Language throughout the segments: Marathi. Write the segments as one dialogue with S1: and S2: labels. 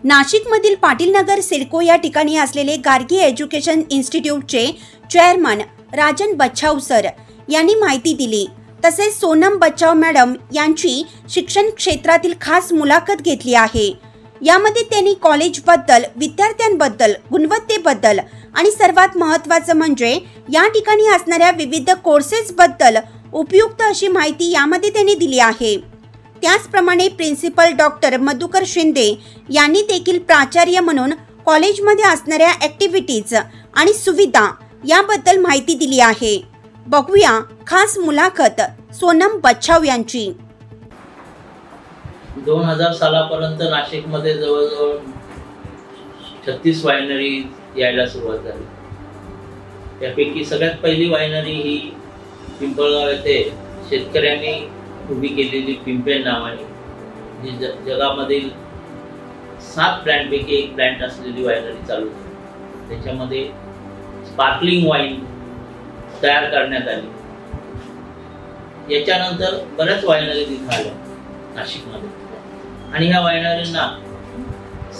S1: नाशिकमधील पाटीलनगर सिडको या ठिकाणी असलेले गार्गी एज्युकेशन इन्स्टिट्यूटचे चेअरमन राजन बच्छाव सर यांनी माहिती दिली। तसेच सोनम बच्छाव मॅडम यांची शिक्षण क्षेत्रातील खास मुलाखत घेतली आहे। यामध्ये त्यांनी कॉलेजबद्दल, विद्यार्थ्यांबद्दल, गुणवत्तेबद्दल आणि सर्वात महत्त्वाचं म्हणजे या ठिकाणी असणाऱ्या विविध कोर्सेसबद्दल उपयुक्त अशी माहिती यामध्ये त्यांनी दिली आहे। त्याचप्रमाणे प्रिन्सिपल डॉक्टर मधुकर शिंदे यांनी देखील प्राचार्य म्हणून कॉलेजमध्ये असणाऱ्या ॲक्टिव्हिटीज आणि सुविधा याबद्दल माहिती दिली आहे। बघूया खास मुलाखत सोनम बच्छाव यांची।
S2: 2000 सालापर्यंत नाशिकमध्ये जवळजवळ 36 वायनरी यायला सुरुवात झाली। त्यापैकी सगळ्यात पहिली वायनरी ही पिंपळगाव येथे शेतकऱ्यांनी उभी केलेली पिंपेन नावाने, जी जगामधील 7 ब्रँडपैकी एक ब्रँड असलेली वायनरी चालू होती। त्याच्यामध्ये स्पार्कलिंग वाईन तयार करण्यात आली। याच्यानंतर बऱ्याच वायनरी तिथे आल्या नाशिकमध्ये आणि ह्या वायनरींना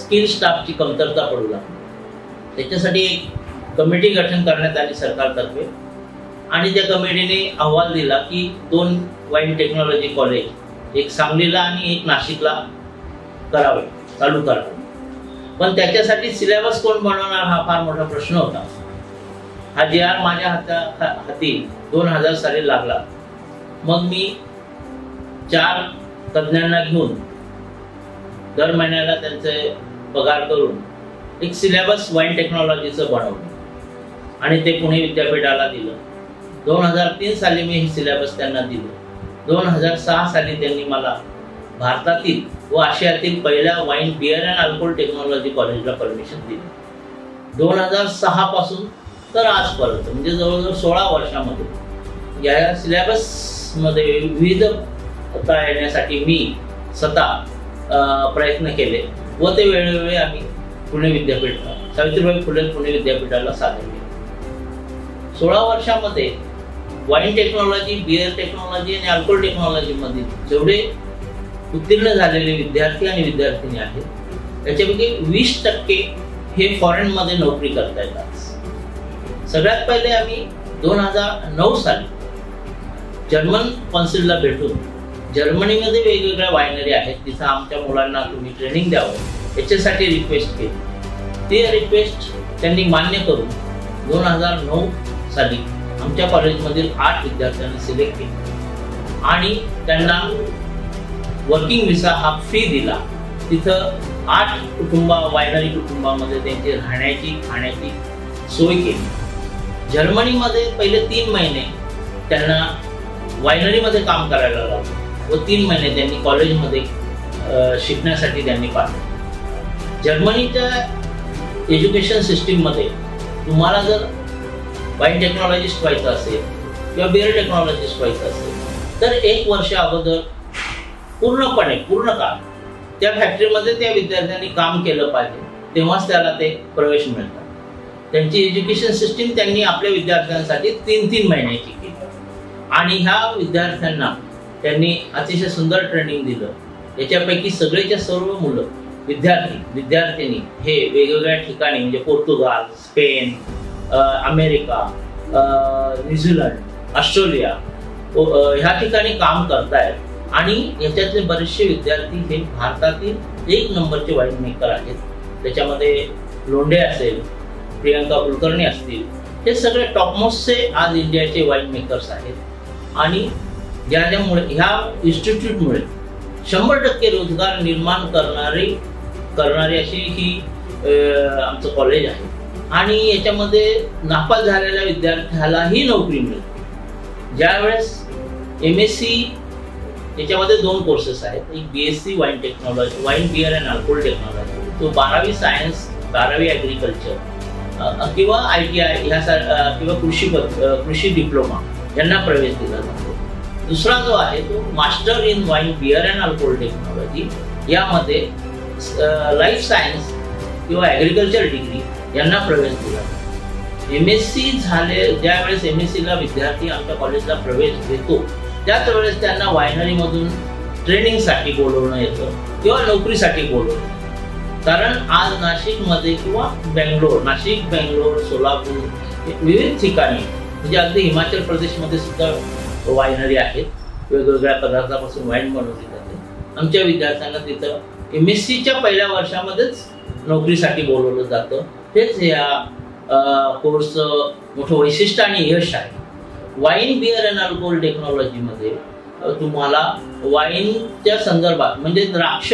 S2: स्किल स्टाफची कमतरता पडू लागली। त्याच्यासाठी एक कमिटी गठन करण्यात आली सरकारतर्फे आणि त्या कमिटीने अहवाल दिला की 2 वाईन टेक्नॉलॉजी कॉलेज, एक सांगलीला आणि एक नाशिकला करावे, चालू करावे। पण त्याच्यासाठी सिलेबस कोण बनवणार हा फार मोठा प्रश्न होता। हा GR माझ्या हाती 2000 साली लागला। मग मी 4 तज्ञांना घेऊन दर महिन्याला त्यांचे पगार करून एक सिलेबस वाईन टेक्नॉलॉजीचं बनवलं आणि ते पुणे विद्यापीठाला दिलं। 2003 साली मी हे सिलेबस त्यांना दिलं। 2006 साली त्यांनी मला भारतातील व आशियातील पहिल्या wine beer and alcohol technology कॉलेजला परमिशन दिली। 2006 पासून तर आजपर्यंत म्हणजे जवळजवळ 16 वर्षामध्ये या सिलेबस मध्ये विविधता येण्यासाठी मी स्वतः प्रयत्न केले व ते वेळोवेळी आम्ही पुणे विद्यापीठाला, सावित्रीबाई फुले पुणे विद्यापीठाला सादर केले। 16 वर्षामध्ये वाईन टेक्नॉलॉजी, बिअर टेक्नॉलॉजी आणि अल्कोहोल टेक्नॉलॉजी मध्ये जेवढे उत्तीर्ण झालेले विद्यार्थी आणि विद्यार्थिनी आहेत त्याच्यापैकी 20% हे फॉरेन मध्ये नोकरी करता येतात। सगळ्यात पहिले आम्ही 2009 साली जर्मन कौन्सिलला भेटून जर्मनीमध्ये वेगवेगळ्या वायनरी आहेत तिथं आमच्या मुलांना तुम्ही ट्रेनिंग द्यावं याच्यासाठी रिक्वेस्ट केली। ती रिक्वेस्ट त्यांनी मान्य करून 2009 साली आमच्या कॉलेजमधील 8 विद्यार्थ्यांना सिलेक्ट केले आणि त्यांना वर्किंग व्हिसा हा फ्री दिला। तिथं 8 वायनरी कुटुंबामध्ये त्यांची राहण्याची, खाण्याची सोय केली। जर्मनीमध्ये पहिले 3 महिने त्यांना वायनरीमध्ये काम करायला लावलं व 3 महिने त्यांनी कॉलेजमध्ये शिकण्यासाठी त्यांनी पाठवलं। जर्मनीच्या एज्युकेशन सिस्टीममध्ये तुम्हाला जर वाईन टेक्नॉलॉजिस्ट व्हायचं असेल किंवा बिअर टेक्नॉलॉजिस्ट व्हायचं असेल तर 1 वर्ष अगोदर पूर्ण काळ त्या फॅक्टरीमध्ये त्या विद्यार्थ्यांनी काम केलं पाहिजे, तेव्हाच त्याला ते प्रवेश मिळतात। त्यांची एज्युकेशन सिस्टीम त्यांनी आपल्या विद्यार्थ्यांसाठी 3 महिन्याची केली आणि ह्या विद्यार्थ्यांना त्यांनी अतिशय सुंदर ट्रेनिंग दिलं। याच्यापैकी सगळेच्या सर्व मुलं, विद्यार्थिनी हे वेगवेगळ्या ठिकाणी म्हणजे Portugal, Spain, America, New Zealand, Australia ह्या ठिकाणी काम करतायत आणि याच्यातले बरेचसे विद्यार्थी हे भारतातील 1 नंबरचे वाईन मेकर आहेत। त्याच्यामध्ये लोंढे असेल, प्रियंका कुलकर्णी असतील, हे सगळे टॉपमोस्टचे आज इंडियाचे वाईन मेकर्स आहेत आणि ज्यामुळे ह्या इन्स्टिट्यूटमुळे 100% रोजगार निर्माण करणारी अशी ही आमचं कॉलेज आहे आणि याच्यामध्ये नापास झालेल्या विद्यार्थ्यालाही नोकरी मिळते। ज्यावेळेस MSc याच्यामध्ये 2 कोर्सेस आहेत, एक BSc wine technology, wine beer and alcohol technology, तो 12वी सायन्स, 12वी ॲग्रिकल्चर किंवा ITI किंवा कृषी डिप्लोमा यांना प्रवेश दिला जातो। दुसरा जो आहे तो master in wine beer and alcohol technology, यामध्ये लाईफ सायन्स किंवा ॲग्रिकल्चर डिग्री यांना प्रवेश दिला जातो। MSc झाले ज्यावेळेस MScला विद्यार्थी आमच्या कॉलेजला प्रवेश घेतो त्याच वेळेस त्यांना वायनरीमधून ट्रेनिंगसाठी बोलवणं येतं किंवा नोकरीसाठी बोलवणं। कारण आज नाशिकमध्ये किंवा नाशिक, बेंगलोर, सोलापूर विविध ठिकाणी म्हणजे अगदी हिमाचल प्रदेशमध्ये सुद्धा वाईनरी आहेत. वेगवेगळ्या पदार्थापासून वाईन बनवली जाते. आमच्या विद्यार्थ्यांना तिथं MSc पहिल्या वर्षामध्येच नोकरीसाठी बोलवलं जातं. हेच या कोर्सचं मोठं वैशिष्ट्य आणि यश आहे. वाईन, बिअर अँड अल्कोहोल टेक्नॉलॉजीमध्ये तुम्हाला वाईनच्या संदर्भात म्हणजे द्राक्ष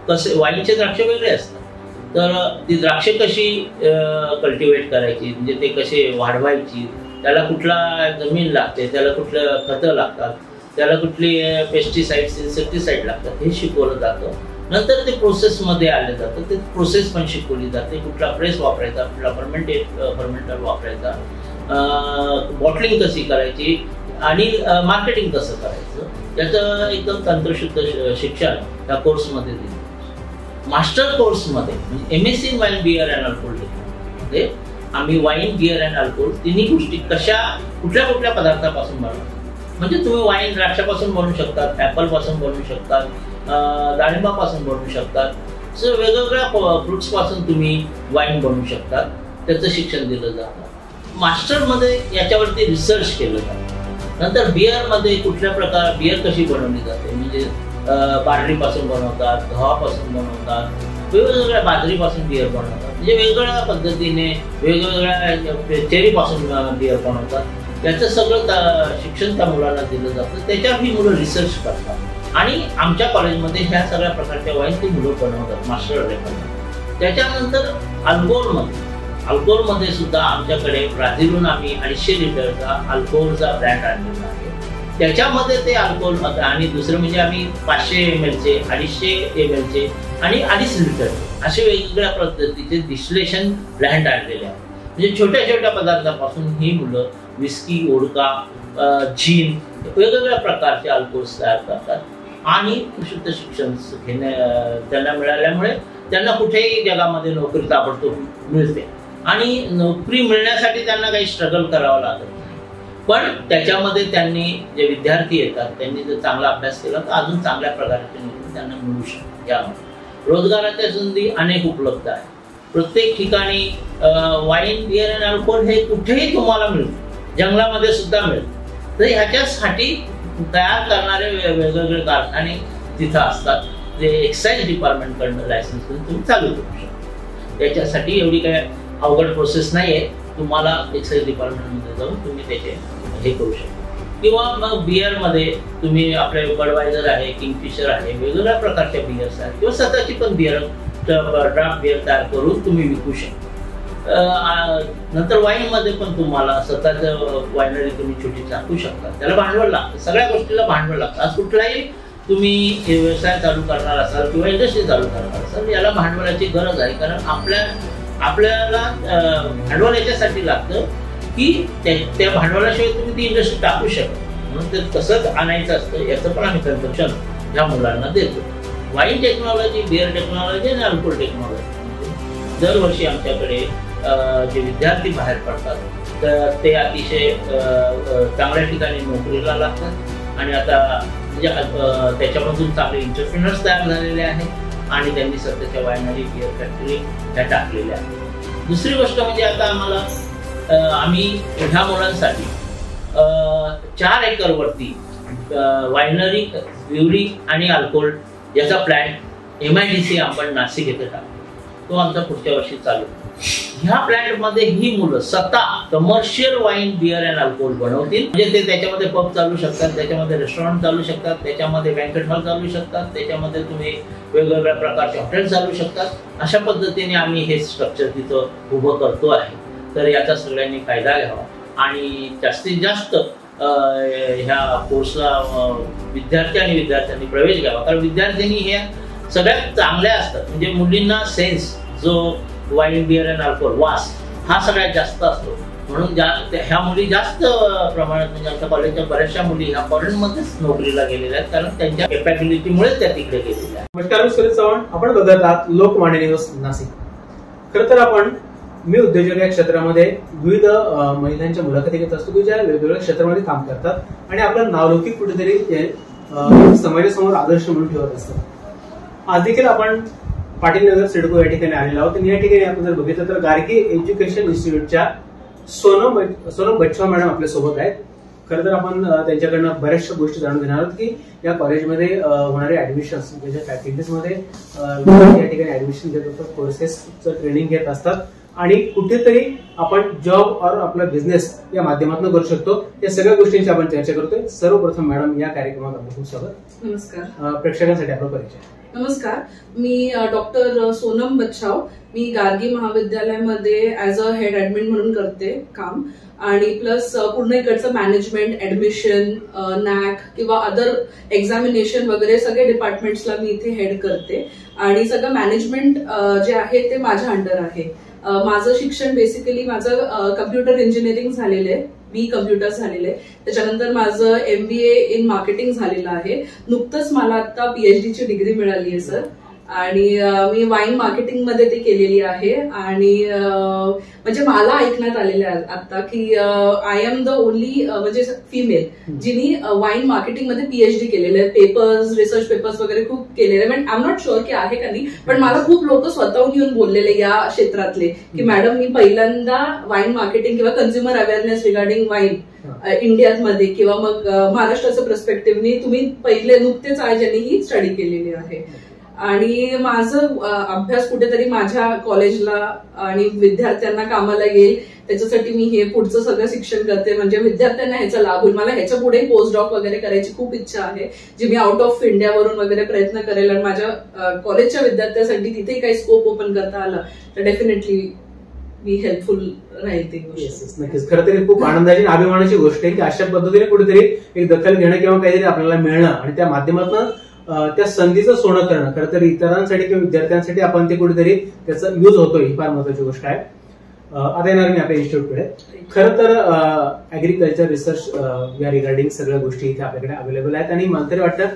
S2: कसे, वाईनचे द्राक्ष वेगळे असतात, तर ती द्राक्ष कशी कल्टिवेट करायची, म्हणजे ते कसे वाढवायची, त्याला कुठला जमीन लागते, त्याला कुठलं खतं लागतात, त्याला कुठली पेस्टिसाइड्स, इन्सेक्टिसाइड लागतात, हे शिकवलं जातं. नंतर ते प्रोसेसमध्ये आले जातं. ते प्रोसेस पण शिकवली जाते. कुठला प्रेस वापरायचा, कुठला फर्मेंटर वापरायचा, बॉटलिंग कशी करायची आणि मार्केटिंग कसं करायचं, याचं एकदम तंत्रशुद्ध शिक्षण या कोर्समध्ये दिलं. मास्टर कोर्समध्ये म्हणजे MSc in wine, beer and alcohol टेक्नॉलॉजीमध्ये आम्ही वाईन, बिअर अँड अल्कोहोल तिन्ही गोष्टी कुठल्या कुठल्या पदार्थापासून बनवतो. म्हणजे तुम्ही वाईन द्राक्षापासून बनवू शकतात, ऍपल पासून बनवू शकतात, डाळिंबापासून बनवू शकतात. सो वेगवेगळ्या फ्रुट्स पासून तुम्ही वाईन बनवू शकतात. त्याचं शिक्षण दिलं जातं. मास्टरमध्ये याच्यावरती रिसर्च केलं जातं. नंतर बिअरमध्ये कुठल्या प्रकार बिअर कशी बनवली जाते, म्हणजे बार्लीपासून बनवतात, गव्हापासून बनवतात, वेगवेगळ्या बाजरीपासून बिअर बनवतात, म्हणजे वेगवेगळ्या पद्धतीने वेगवेगळ्या चेरीपासून बिअर बनवतात. याचं सगळं शिक्षण त्या मुलांना दिलं जातं. त्याच्यावर ही मुलं रिसर्च करतात आणि आमच्या कॉलेजमध्ये ह्या सगळ्या प्रकारच्या वाईन ती मुलं बनवतात मास्टर लेव्हलला. त्याच्यानंतर अल्कोहोलमध्ये सुद्धा आमच्याकडे ब्राझीलहून आम्ही 250 लिटरचा अल्कोहोलचा ब्रँड आणलेला आहे. त्याच्यामध्ये ते अल्कोहोल आणि दुसरं म्हणजे आम्ही 500 ml, 250 ml आणि 2.5 लिटरचे असे वेगवेगळ्या पद्धतीचे डिस्टिलेशन ब्रँड आणलेले आहेत. म्हणजे छोट्या छोट्या पदार्थापासून ही मुलं विस्की, वोडका, जीन वेगवेगळ्या प्रकारचे अल्कोहोल्स तयार करतात आणि शुद्ध शिक्षण त्यांना मिळाल्यामुळे त्यांना कुठेही जगामध्ये नोकरी ताबडतोब मिळते आणि नोकरी मिळण्यासाठी त्यांना काही स्ट्रगल करावं लागत नाही. पण त्याच्यामध्ये त्यांनी जे विद्यार्थी येतात त्यांनी जर चांगला अभ्यास केला तर अजून चांगल्या प्रकारची नोकरी त्यांना मिळू शकते. यामध्ये रोजगाराच्या संधी अनेक उपलब्ध आहेत. प्रत्येक ठिकाणी वाईन, बिअर अँड अल्कोहोल हे कुठेही तुम्हाला मिळतं, जंगलामध्ये सुद्धा मिळतं. तर ह्याच्यासाठी तयार करणारे वेगवेगळे कारखाने तिथं असतात, जे एक्साईज डिपार्टमेंटकडनं लायसन्स घेऊन तुम्ही चालू करू शकता. त्याच्यासाठी एवढी काय अवघड प्रोसेस नाही आहे. तुम्हाला एक्साईज डिपार्टमेंटमध्ये जाऊन तुम्ही त्याचे हे करू शकता. किंवा मग बिअरमध्ये तुम्ही आपले बडवायझर आहे, किंगफिशर आहे, वेगवेगळ्या प्रकारच्या बिअर्स आहेत किंवा स्वतःची पण बिअर, ड्राफ्ट बिअर तयार करून तुम्ही विकू शकता. नंतर वाईनमध्ये पण तुम्हाला स्वतःचं वाईनरी तुम्ही छोटी टाकू शकता. त्याला भांडवल लागतं, सगळ्या गोष्टीला भांडवल लागतं. आज कुठलाही तुम्ही व्यवसाय चालू करणार असाल किंवा इंडस्ट्री चालू करणार असाल याला भांडवलाची गरज आहे. कारण आपल्याला भांडवल याच्यासाठी लागतं की त्या भांडवलाशिवाय तुम्ही ती इंडस्ट्री टाकू शकता. म्हणून ते तसंच आणायचं असतं. याचं पण आम्ही तंत्रज्ञान ह्या मुलांना देतो. वाईन टेक्नॉलॉजी, बिअर टेक्नॉलॉजी आणि अल्कोहोल टेक्नॉलॉजी दरवर्षी आमच्याकडे जे विद्यार्थी बाहेर पडतात तर ते अतिशय चांगल्या ठिकाणी नोकरीला लागतात आणि आता म्हणजे त्याच्यामधून चांगले एंटरप्रेन्योर्स तयार झालेले आहेत आणि त्यांनी स्वतःच्या वाईनरी, बिअर फॅक्टरी ह्या टाकलेल्या आहेत. दुसरी गोष्ट म्हणजे आता आम्ही ह्या मुलांसाठी 4 एकरवरती वाईनरी, ब्रुवरी आणि अल्कोहोल याचा प्लॅन्ट MIDC आपण नाशिक येथे टाकतो. तो आमचा पुढच्या वर्षी चालू. ह्या प्लॅन्ट मध्ये ही मुलं स्वतः commercial wine, beer and alcohol बनवतील. म्हणजे ते त्याच्यामध्ये पब चालू शकतात, त्याच्यामध्ये रेस्टॉरंट चालू शकतात, त्याच्यामध्ये बँकेट हॉल चालू शकतात, त्याच्यामध्ये तुम्ही वेगवेगळ्या प्रकारचे हॉटेल चालू शकतात. अशा पद्धतीने आम्ही हे स्ट्रक्चर तिथं उभं करतो आहे. तर याचा सगळ्यांनी फायदा घ्यावा आणि जास्तीत जास्त ह्या कोर्सला विद्यार्थी आणि विद्यार्थ्यांनी प्रवेश घ्यावा. कारण विद्यार्थ्यांनी हे सगळ्यात चांगल्या असतात. म्हणजे मुलींना सेन्स जो वाईन, बिअर अँड अल्कोहोल वास हा सगळ्यात जास्त असतो. म्हणून ह्या मुली जास्त प्रमाणात म्हणजे आमच्या कॉलेजच्या बऱ्याचशा मुली ह्या फॉरेनमध्येच नोकरीला गेलेल्या आहेत कारण त्यांच्या कॅपॅबिलिटीमुळे त्या तिकडे गेलेल्या आहेत.
S3: नमस्कार, सुरेश चव्हाण. आपण बघत आहात लोकवाणी न्यूज नाशिक. खरं तर आपण मी उद्योजक या क्षेत्रामध्ये विविध महिलांच्या मुलाखती घेत असतो की ज्या वेगवेगळ्या क्षेत्रामध्ये काम करतात आणि आपलं नावलौकिक कुठेतरी समाजासमोर आदर्श म्हणून ठेवत असतात. आज देखील आपण पाटील नगर सिडको या ठिकाणी आलेलो आहोत आणि या ठिकाणी आपण जर बघितलं तर गार्गी एज्युकेशन इन्स्टिट्यूटच्या सोनम बच्छाव मॅडम आपल्या सोबत आहेत. खरं तर आपण त्यांच्याकडनं बऱ्याचशा गोष्टी जाणून घेणार आहोत की या कॉलेजमध्ये होणारे ऍडमिशन्स त्याच्या फॅकल्टीजमध्ये या ठिकाणी ऍडमिशन घेत असतात, कोर्सेसचं ट्रेनिंग घेत असतात आणि कुठेतरी आपण जॉब और आपला बिझनेस या माध्यमातून करू शकतो. या सगळ्या गोष्टींची आपण चर्चा करतोय. सर्वप्रथम मॅडम या कार्यक्रमात आपलं खूप स्वागत.
S4: नमस्कार.
S3: प्रेक्षकांसाठी आपला परिचय.
S4: नमस्कार, मी डॉक्टर सोनम बच्छाव. मी गार्गी महाविद्यालयामध्ये ऍज अ हेड ऍडमिन म्हणून करते काम आणि प्लस पूर्ण इकडचं मॅनेजमेंट, ऍडमिशन, नॅक किंवा अदर एक्झामिनेशन वगैरे सगळे डिपार्टमेंट्सला मी इथे हेड करते आणि सगळं मॅनेजमेंट जे आहे ते माझ्या अंडर आहे. माझं शिक्षण बेसिकली माझं कम्प्युटर इंजिनिअरिंग झालेलं आहे, बी कम्प्युटर झालेलं आहे. त्याच्यानंतर माझं MBA इन मार्केटिंग झालेलं आहे. नुकतंच मला आता PhD ची डिग्री मिळाली आहे सर आणि मी वाईन मार्केटिंग मध्ये ते केलेली आहे आणि म्हणजे मला ऐकण्यात आलेलं आहे आता की आय एम द ओनली म्हणजे फिमेल जिनी वाईन मार्केटिंग मध्ये PhD केलेलं आहे. पेपर्स, रिसर्च पेपर्स वगैरे खूप केलेले आहे. आय एम नॉट शुअर की आहे का नाही, पण मला खूप लोक स्वतःहून येऊन बोललेले या क्षेत्रातले की मॅडम मी पहिल्यांदा वाईन मार्केटिंग किंवा कन्झ्युमर अवेअरनेस रिगार्डिंग वाईन इंडियामध्ये किंवा मग महाराष्ट्राचं पर्स्पेक्टिव्हनी तुम्ही पहिले नुकतेच आहे ज्यांनी ही स्टडी केलेली आहे. आणि माझं अभ्यास कुठेतरी माझ्या कॉलेजला आणि विद्यार्थ्यांना कामाला येईल त्याच्यासाठी मी हे पुढचं सगळं शिक्षण करते, म्हणजे विद्यार्थ्यांना ह्याचा लाभ होईल. मला ह्याच्या पुढे पोस्ट डॉक वगैरे करायची खूप इच्छा आहे, जी मी आउट ऑफ इंडियावरून वगैरे प्रयत्न करेल आणि माझ्या कॉलेजच्या विद्यार्थ्यांसाठी तिथे काही स्कोप ओपन करता आला तर डेफिनेटली मी हेल्पफुल राहील ती गोष्ट.
S3: नक्कीच. खरं तरी खूप आनंदाची आणि अभिमानाची गोष्ट आहे की अशा पद्धतीने कुठेतरी एक दखल घेणं किंवा काहीतरी आपल्याला मिळणं आणि त्या माध्यमातून त्या संधीचं सोनं करणं. खरं तर इतरांसाठी किंवा विद्यार्थ्यांसाठी आपण ते कुठेतरी त्याचा युज होतोय, ही फार महत्वाची गोष्ट आहे. आता येणार मी आपल्या इन्स्टिट्यूटकडे. खरं तर ऍग्रिकल्चर रिसर्च या रिगार्डिंग सगळ्या गोष्टी इथे आपल्याकडे अवेलेबल आहेत आणि मला तरी वाटतं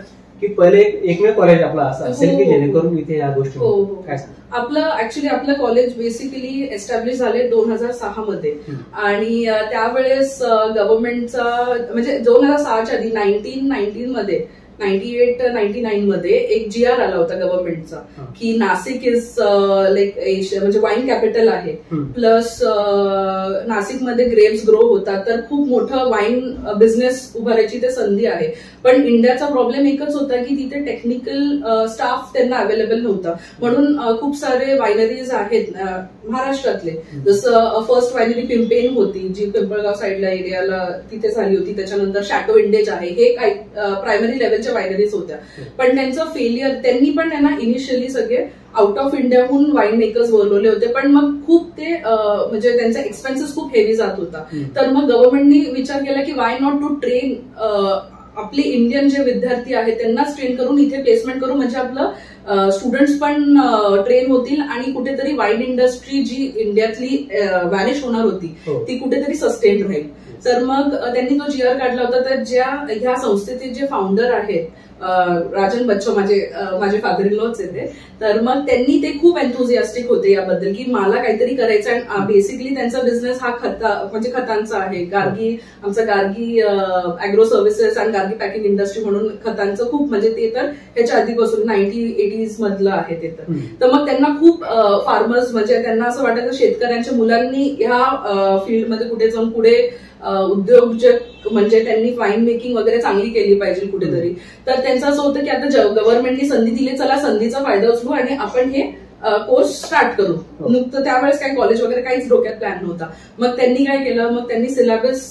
S3: की पहिले एकमेव कॉलेज आपलं असं असेल की जेणेकरून इथे या गोष्टी काय
S4: आपलं कॉलेज बेसिकली एस्टॅब्लिश झाले 2006 मध्ये आणि त्यावेळेस गव्हर्नमेंटचा म्हणजे 2006च्या आधी 1919 मध्ये 98-99 मध्ये एक GR आला होता गव्हर्नमेंटचा की नाशिक इज लाईक म्हणजे वाईन कॅपिटल आहे, प्लस नाशिकमध्ये ग्रेप्स ग्रो होतात तर खूप मोठं वाईन बिझनेस उभारायची ते संधी आहे. पण इंडियाचा प्रॉब्लेम एकच होता की तिथे टेक्निकल स्टाफ त्यांना अवेलेबल नव्हता, म्हणून खूप सारे वायनरीज आहेत महाराष्ट्रातले. जसं फर्स्ट वायनरी पिंपेन होती जी पिंपळगाव साईडला एरियाला तिथे झाली होती. त्याच्यानंतर शॅटो विंडेज आहे, हे प्रायमरी लेवलच्या वायनरीज होत्या. पण त्यांचं फेलियर, त्यांनी पण त्यांना इनिशियली सगळे आउट ऑफ इंडियाहून वाईन मेकर्स बोलवले होते, पण मग खूप ते म्हणजे त्यांचा एक्सपेन्सेस खूप हेवी जात होता. तर मग गव्हर्नमेंटनी विचार केला की वाय नॉट टू ट्रेन आपले इंडियन जे विद्यार्थी आहेत त्यांनाच ट्रेन करून इथे प्लेसमेंट करू, म्हणजे आपलं स्टुडंट्स पण ट्रेन होतील आणि कुठेतरी वाईन इंडस्ट्री जी इंडियातली व्हॅनिश होणार होती ती कुठेतरी सस्टेन राहील. तर मग त्यांनी तो GR काढला होता. तर ह्या संस्थेचे जे फाउंडर आहेत राजन बच्छाव, माझे फादर इन लॉच येते, तर मग त्यांनी ते खूप एन्थुझियास्टिक होते याबद्दल की मला काहीतरी करायचं आहे. बेसिकली त्यांचा बिझनेस हा म्हणजे खतांचा आहे. आमचा गार्गी अॅग्रो सर्व्हिसेस आणि गार्गी पॅकिंग इंडस्ट्री म्हणून खतांचं खूप म्हणजे ते तर ह्याच्या आधीपासून 1980s मधलं आहे ते. तर मग त्यांना खूप फार्मर्स म्हणजे त्यांना असं वाटायचं शेतकऱ्यांच्या मुलांनी ह्या फील्डमध्ये कुठे जाऊन पुढे उद्योजक म्हणजे त्यांनी वाईन मेकिंग वगैरे चांगली केली पाहिजे कुठेतरी. तर त्यांचं असं होतं की आता गव्हर्नमेंटनी संधी दिली, चला संधीचा फायदा उचलू आणि आपण हे कोर्स स्टार्ट करू. नुकतं त्यावेळेस काही कॉलेज वगैरे काहीच डोक्यात प्लॅन नव्हता. मग त्यांनी काय केलं, मग त्यांनी सिलेबस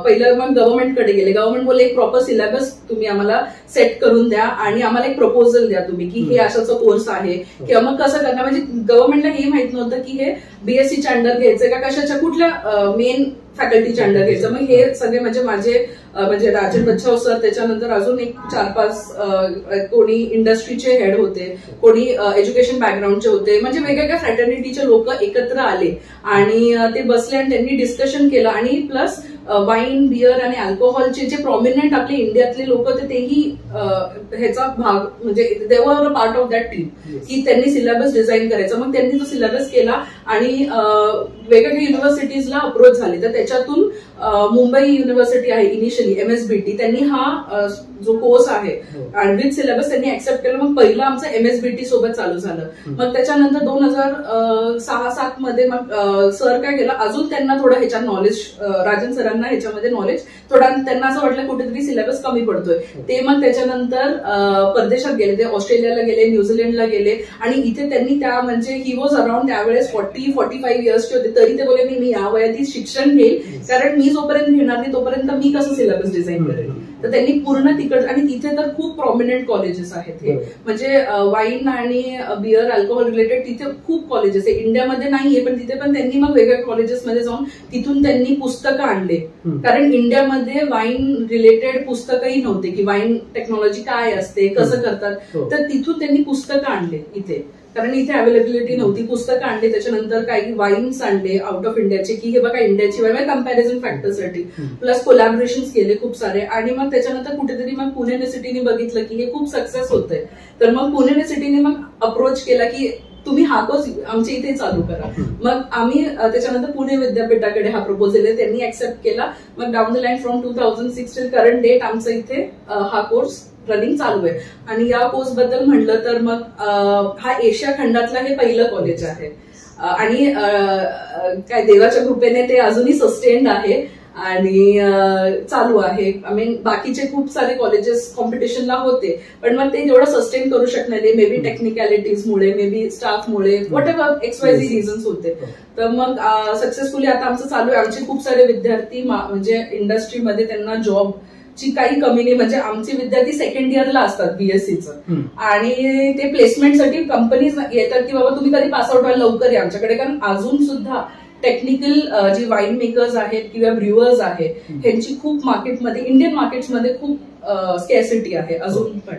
S4: पहिलं मग गव्हर्नमेंटकडे गेले. गव्हर्नमेंट बोलले एक प्रॉपर सिलेबस तुम्ही आम्हाला सेट करून द्या आणि आम्हाला एक प्रपोजल द्या तुम्ही की हे अशाचा कोर्स आहे किंवा मग कसं करणार. म्हणजे गव्हर्नमेंटला हे माहित नव्हतं की हे BScच्या अंडर घ्यायचं का कशाच्या कुठल्या मेन फॅकल्टीच्या अंडर घ्यायचं. मग हे सगळे म्हणजे राजन बच्छाव सर, त्याच्यानंतर अजून एक 4-5 कोणी इंडस्ट्रीचे हेड होते, कोणी एज्युकेशन बॅकग्राऊंडचे होते, म्हणजे वेगवेगळ्या फ्रॅटर्निटीचे लोक एकत्र आले आणि ते बसले आणि त्यांनी डिस्कशन केलं. आणि प्लस वाईन, बियर आणि अल्कोहोलचे जे प्रॉमिनंट आपले इंडियातले लोक होते तेही ह्याचा भाग म्हणजे दे वर a part of that team की त्यांनी सिलेबस डिझाईन करायचा. मग त्यांनी तो सिलेबस केला आणि वेगवेगळ्या युनिव्हर्सिटीजला अप्रोच झाले. तर त्याच्यातून मुंबई युनिव्हर्सिटी आहे इनिशियली MSBT, त्यांनी हा जो कोर्स आहे आणि विथ सिलेबस त्यांनी ऍक्सेप्ट केलं. मग पहिलं आमचं MSBT सोबत चालू झालं. मग त्याच्यानंतर 2006-07 मध्ये मग सर काय केलं, अजून त्यांना थोडं ह्याच्यात नॉलेज, राजन सरांना ह्याच्यामध्ये नॉलेज थोडा, त्यांना असं वाटलं कुठेतरी सिलेबस कमी पडतोय. ते मग त्याच्यानंतर परदेशात गेले, ते ऑस्ट्रेलियाला गेले, न्यूझीलंडला गेले आणि इथे त्यांनी त्या म्हणजे ही वॉज अराउंड त्यावेळेस 40-45 इयर्सचे होते. तरी ते बोले मी या वयात शिक्षण घेईल, कारण मी जोपर्यंत घेणार नाही तोपर्यंत मी कसं सिलेबस डिझाईन करेल. तर त्यांनी पूर्ण तिकड, आणि तिथे तर खूप प्रॉमिनंट कॉलेजेस आहेत हे, म्हणजे वाईन आणि बिअर अल्कोहोल रिलेटेड तिथे खूप कॉलेजेस आहे. इंडियामध्ये नाहीये पण तिथे पण त्यांनी मग वेगवेगळ्या कॉलेजेसमध्ये जाऊन तिथून त्यांनी पुस्तकं आणले, कारण इंडियामध्ये वाईन रिलेटेड पुस्तकही नव्हते की वाईन टेक्नॉलॉजी काय असते, कसं करतात. तर तिथून त्यांनी पुस्तकं आणले इथे, कारण इथे अवेलेबिलिटी नव्हती. पुस्तकं आणले, त्याच्यानंतर काही वाईन्स आणले आउट ऑफ इंडियाचे, की हे बघा इंडियाची वाईन कम्पॅरिझन फॅक्टरसाठी, प्लस कोलॅबोरेशन केले खूप सारे. आणि मग त्याच्यानंतर कुठेतरी मग पुणे युनिव्हर्सिटीने बघितलं की हे खूप सक्सेस होतंय, तर मग पुणे युनिव्हर्सिटीने मग अप्रोच केला की तुम्ही हा कोर्स आमच्या इथे चालू करा. मग आम्ही त्याच्यानंतर पुणे विद्यापीठाकडे हा प्रपोजल आहे, त्यांनी ऍक्सेप्ट केला. मग down the line from 2006 till current date आमचं इथे हा कोर्स रनिंग चालू आहे. आणि या कोर्स बद्दल म्हणलं तर मग हा एशिया खंडातला हे पहिलं कॉलेज आहे आणि काय देवाच्या कृपेने ते अजूनही सस्टेन्ड आहे आणि चालू आहे. आय मीन बाकीचे खूप सारे कॉलेजेस कॉम्पिटिशनला होते, पण मग ते जेवढं सस्टेन करू शकणार नाही, मे बी टेक्निकॅलिटीजमुळे, मे बी स्टाफमुळे, व्हॉट एव्हर XYZ रिझन्स होते. तर मग सक्सेसफुली आता आमचं चालू आहे. आमचे खूप सारे विद्यार्थी म्हणजे इंडस्ट्रीमध्ये त्यांना जॉब ची काही कमी नाही, म्हणजे आमचे विद्यार्थी सेकंड इयरला असतात BScचं, आणि ते प्लेसमेंटसाठी कंपनीज येतात की बाबा तुम्ही कधी पासआउट व्हाल, लवकर या आमच्याकडे, कारण अजून सुद्धा टेक्निकल जी वाईन मेकर्स आहेत किंवा ब्रुअर्स आहेत ह्यांची खूप मार्केटमध्ये, इंडियन मार्केट्समध्ये खूप स्कॅसिटी आहे अजून पण.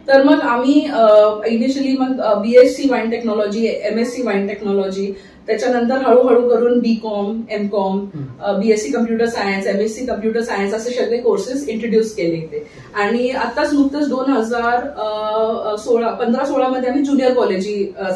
S4: तर मग आम्ही इनिशियली मग BSc wine technology, MSc wine technology, त्याच्यानंतर हळूहळू करून BCom, MCom, BSc computer science, MSc computer science असे सगळे कोर्सेस इंट्रोड्यूस केले इथे. आणि आताच नुकतंच 2015-16 मध्ये आम्ही ज्युनियर कॉलेज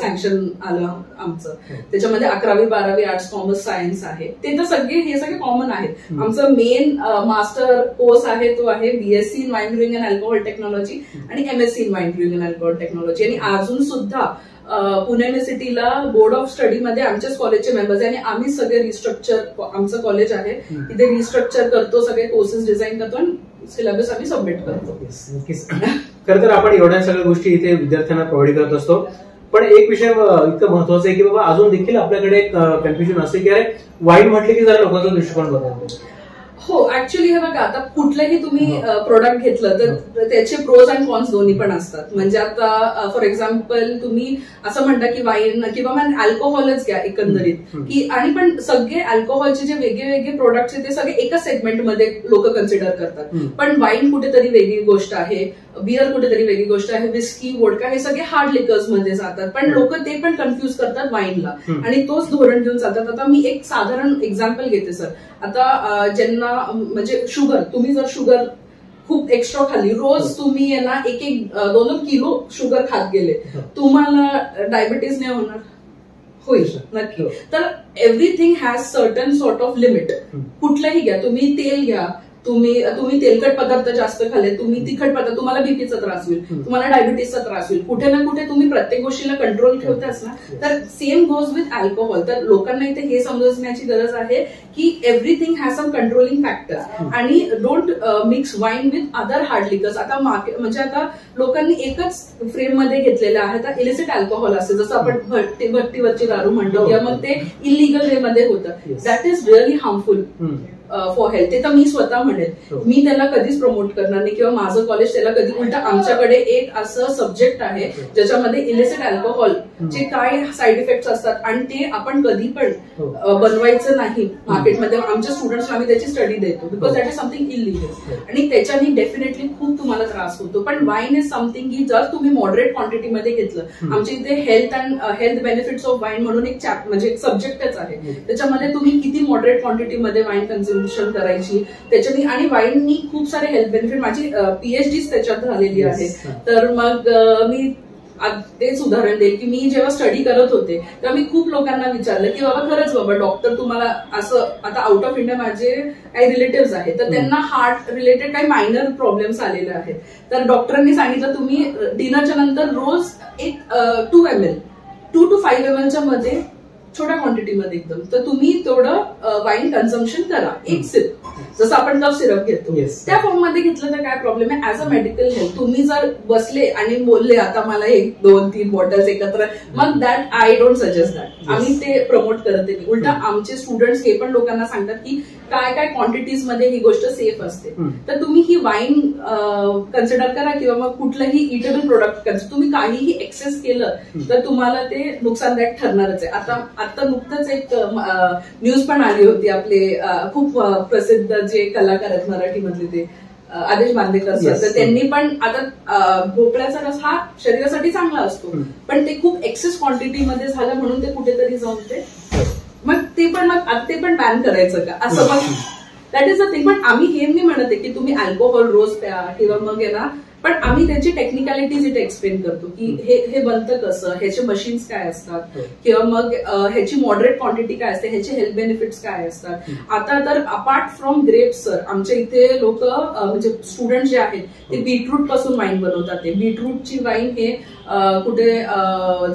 S4: सँक्शन आलं आमचं, त्याच्यामध्ये 11वी 12वी आर्ट्स कॉमर्स सायन्स आहे. ते तर हे सगळे कॉमन आहेत. आमचं मेन मास्टर कोर्स आहे तो आहे BSc in wine brewing and alcohol technology आणि MSc in wine brewing and alcohol technology. आणि अजून सुद्धा पुणे युनिव्हर्सिटीला बोर्ड ऑफ स्टडीमध्ये आमच्याच कॉलेजचे मेंबर्स आहे आणि आम्ही सगळे रिस्ट्रक्चर, आमचं कॉलेज आहे तिथे रिस्ट्रक्चर करतो, सगळे कोर्सेस डिझाईन करतो आणि सिलेबस आम्ही सबमिट करतो.
S3: खरं तर आपण एवढ्या सगळ्या गोष्टी इथे विद्यार्थ्यांना प्रोव्हाइड करत असतो, पण एक विषय इतकं महत्वाचा आहे की बाबा अजून देखील आपल्याकडे कन्फ्युजन असते की अरे वाईन म्हटले की जरा लोकांचा दृष्टिकोन बदलतो.
S4: हो, ऍक्च्युअली हे बघा, आता कुठलंही तुम्ही प्रोडक्ट घेतलं तर त्याचे प्रोज अँड कॉन्स दोन्ही पण असतात. म्हणजे आता फॉर एक्झाम्पल तुम्ही असं म्हणता की वाईन किंवा मग अल्कोहोलच घ्या एकंदरीत, की आणि पण सगळे अल्कोहोलचे जे वेगळे वेगळे प्रोडक्ट्स आहेत ते सगळे एकाच सेगमेंटमध्ये लोक कन्सिडर करतात. पण वाईन कुठेतरी वेगळी गोष्ट आहे, बिअर कुठेतरी वेगळी गोष्ट आहे, विस्की, वोडका हे सगळे हार्ड लिकर्स मध्ये जातात, पण लोक ते पण कन्फ्युज करतात वाईनला आणि तोच धोरण घेऊन जातात. आता मी एक साधारण एक्झाम्पल घेते सर. आता ज्यांना म्हणजे शुगर, तुम्ही जर शुगर खूप एक्स्ट्रा खाल्ली, रोज तुम्ही यांना 1-2 किलो शुगर खात गेले, तुम्हाला डायबिटीज नाही होणार? होईल नक्की. तर everything has certain sort of limit. कुठलंही घ्या, तुम्ही तेल घ्या, तुम्ही तेलकट पदार्थ जास्त खाल्ले, तुम्ही तिखट पदार्थ, तुम्हाला बीपीचा त्रास होईल, तुम्हाला डायबिटीसचा त्रास होईल. कुठे ना कुठे तुम्ही प्रत्येक गोष्टीला कंट्रोल ठेवताच ना. तर सेम गोज विथ अल्कोहोल. तर लोकांना इथे हे समजण्याची गरज आहे की everything has some controlling factor आणि don't mix wine with other hard liquors. आता मार्केट म्हणजे आता लोकांनी एकच फ्रेम मध्ये घेतलेलं आहे. आता इलिसिट अल्कोहोल असते, जसं आपण भट्टीवरची दारू म्हणतो किंवा मग ते इलिगल वे मध्ये होतं. That is really harmful for health. ते तर मी स्वतः म्हणेन, मी त्याला कधीच प्रमोट करणार नाही किंवा माझं कॉलेज त्याला कधी. उलट आमच्याकडे एक असं सब्जेक्ट आहे ज्याच्यामध्ये इलिसिट अल्कोहोल चे काय साईड इफेक्ट्स असतात आणि ते आपण कधी पण बनवायचं नाही मार्केटमध्ये. आमच्या स्टुडंट्सला आम्ही त्याची स्टडी देतो because that is something illegal आणि त्याच्याने डेफिनेटली खूप तुम्हाला त्रास होतो. पण वाईन इज समथिंग की जर तुम्ही मॉडरेट क्वांटिटीमध्ये घेतलं, आमच्या इथे हेल्थ बेनिफिट्स ऑफ वाईन म्हणून एक म्हणजे एक सब्जेक्टच आहे, त्याच्यामध्ये तुम्ही किती मॉडरेट क्वांटिटीमध्ये वाईन कन्झम्पशन करायची त्याच्याने. आणि वाईननी खूप सारे हेल्थ बेनिफिट, माझी PhD त्याच्यात झालेली आहे. तर मग मी तेच उदाहरण देईल की मी जेव्हा स्टडी करत होते तेव्हा मी खूप लोकांना विचारलं की बाबा खरंच बाबा डॉक्टर तुम्हाला असं, आता आउट ऑफ इंडिया माझे काही रिलेटिव्ह आहेत तर त्यांना हार्ट रिलेटेड काही मायनर प्रॉब्लेम्स आलेले आहेत, तर डॉक्टरांनी सांगितलं तुम्ही डिनरच्या नंतर रोज एक 2 ml 2 to 5 ml मध्ये छोट्या क्वांटिटीमध्ये एकदम, तर तुम्ही तेवढं वाईन कन्झम्पशन करा, एक सिप, जसं आपण कफ सिरप घेतो त्या फॉर्म मध्ये घेतलं तर काय प्रॉब्लेम आहे. ऍज अ मेडिकल हेल्थ तुम्ही जर बसले आणि बोलले आता मला 1, 2, 3 बॉटल्स एकत्र, मग that I don't suggest that. आम्ही ते प्रमोट करत नाही. उलटा आमचे स्टुडंट्स हे पण लोकांना सांगतात की काय काय क्वांटिटीज मध्ये ही गोष्ट सेफ असते. तर तुम्ही ही वाईन कन्सिडर करा किंवा मग कुठलंही इटेबल प्रोडक्ट तुम्ही काहीही एक्सेस केलं तर तुम्हाला ते नुकसानदायक ठरणारच आहे. आता नुकतंच एक न्यूज पण आली होती, आपले खूप प्रसिद्ध जे कलाकार आहेत मराठीमधले ते आदेश बांदेकर सर, तर त्यांनी पण आता भोपळ्याचा रस हा शरीरासाठी चांगला असतो पण ते खूप एक्सेस क्वांटिटीमध्ये झालं म्हणून ते कुठेतरी जाऊन ते मग ते पण बॅन करायचं का असं, मग दॅट इज अ थिंग. पण आम्ही हे नाही म्हणत आहे की तुम्ही अल्कोहोल रोज प्या किंवा मग आहे ना, पण आम्ही त्याची टेक्निकॅलिटीज इथे एक्सप्लेन करतो की हे बनतं कसं, ह्याचे मशीन्स काय असतात किंवा मग ह्याची मॉडरेट क्वांटिटी काय असते, ह्याचे हेल्थ बेनिफिट्स काय असतात. आता तर अपार्ट फ्रॉम ग्रेप्स सर, आमच्या इथे लोक म्हणजे स्टुडंट जे आहेत ते बीटरूट पासून वाईन बनवतात. ते बीटरूटची वाईन हे कुठे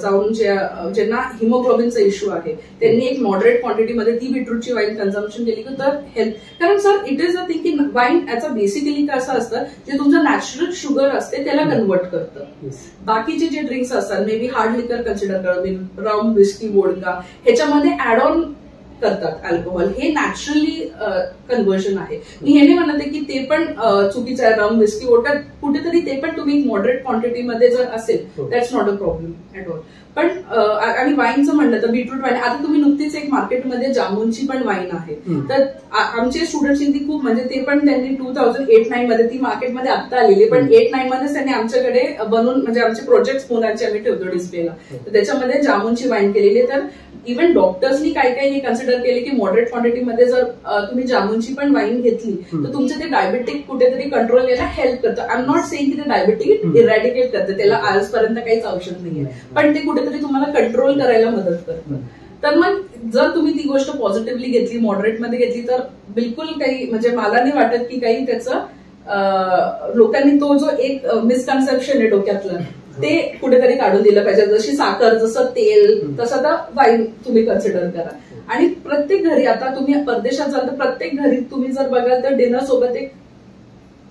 S4: जाऊन ज्यांना हिमोग्लोबिनचा इश्यू आहे त्यांनी एक मॉडरेट क्वांटिटीमध्ये ती बीटरूटची वाईन कन्झम्पशन केली तर हेल्थ, कारण sir it is a thing की वाईन याचा बेसिकली कसं असतं जे तुमचं नॅचरल शुगर असते त्याला कन्वर्ट करतं. बाकीचे जे ड्रिंक्स असतात मे बी हार्ड लिकर कन्सिडर करा, रम, विस्की, वोडका, ह्याच्यामध्ये ऍड ऑन करतात अल्कोहोल, हे नॅचरली कन्व्हर्जन आहे. मी हे नाही म्हणते की ते पण चुकीचं आहे. रम, विस्की, वोडका कुठेतरी ते पण तुम्ही मॉडरेट क्वांटिटीमध्ये जर असेल that's not a problem at all. पण आणि वाईनचं म्हणलं तर बीटरूट वाईन, आता तुम्ही नुकतीच एक मार्केटमध्ये जामुनची पण वाईन आहे, तर आमचे स्टुडंट्सनी ती खूप म्हणजे ते पण त्यांनी 2008-9 मध्ये ती मार्केटमध्ये आता आलेली, पण 8-9 मध्येच त्यांनी आमच्याकडे बनवून म्हणजे आमचे प्रोजेक्ट मुलांचे आम्ही ठेवतो डिस्प्लेला, तर त्याच्यामध्ये जामुनची वाईन केलेली. तर इव्हन डॉक्टर्सनी काय काय हे कन्सिडर केले की मॉडरेट क्वांटिटीमध्ये जर तुम्ही जामुनची पण वाईन घेतली तर तुमचं ते डायबेटिक कुठेतरी कंट्रोल यायला हेल्प करतं. आय एम नॉट सेइंग की ते डायबेटिक इरॅडिकेट करतं, त्याला आजपर्यंत काहीच औषध नाहीये, पण ते कुठेतरी तुम्हाला कंट्रोल करायला मदत करतं. तर मग जर तुम्ही ती गोष्ट पॉझिटिव्हली घेतली, मॉडरेटमध्ये घेतली तर बिलकुल काही म्हणजे मला नाही वाटत की काही त्याचं लोकांनी तो जो एक मिसकन्सेप्शन आहे डोक्यातलं ते कुठेतरी काढून दिलं पाहिजे. जशी साखर, जसं तेल, तसं आता वाईन तुम्ही कन्सिडर करा. आणि प्रत्येक घरी, आता तुम्ही परदेशात जाल तर प्रत्येक घरी तुम्ही जर बघाल तर डिनर सोबत एक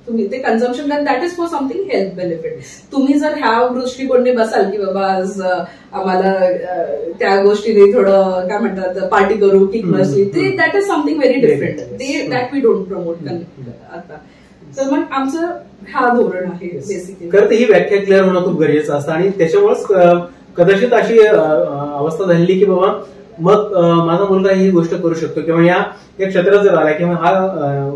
S4: तुम्ही ते कन्झम्पन करा, that is for something health benefit. तुम्ही जर ह्या दृष्टिकोनाने बसाल की बाबा आज आम्हाला त्या गोष्टीने थोडं काय म्हणतात पार्टी करू, किक मस्ती, ते that is something very different, ते दॅट वी डोंट प्रमोट आता. तर मग आमचं हा धोरण आहे बेसिकली.
S3: खरं तर ही व्याख्या क्लिअर होणं खूप गरजेचं असतं आणि त्याच्यामुळेच कदाचित अशी अवस्था झालेली की बाबा मग माझा मुलगा ही गोष्ट करू शकतो किंवा या क्षेत्रात जर आला किंवा हा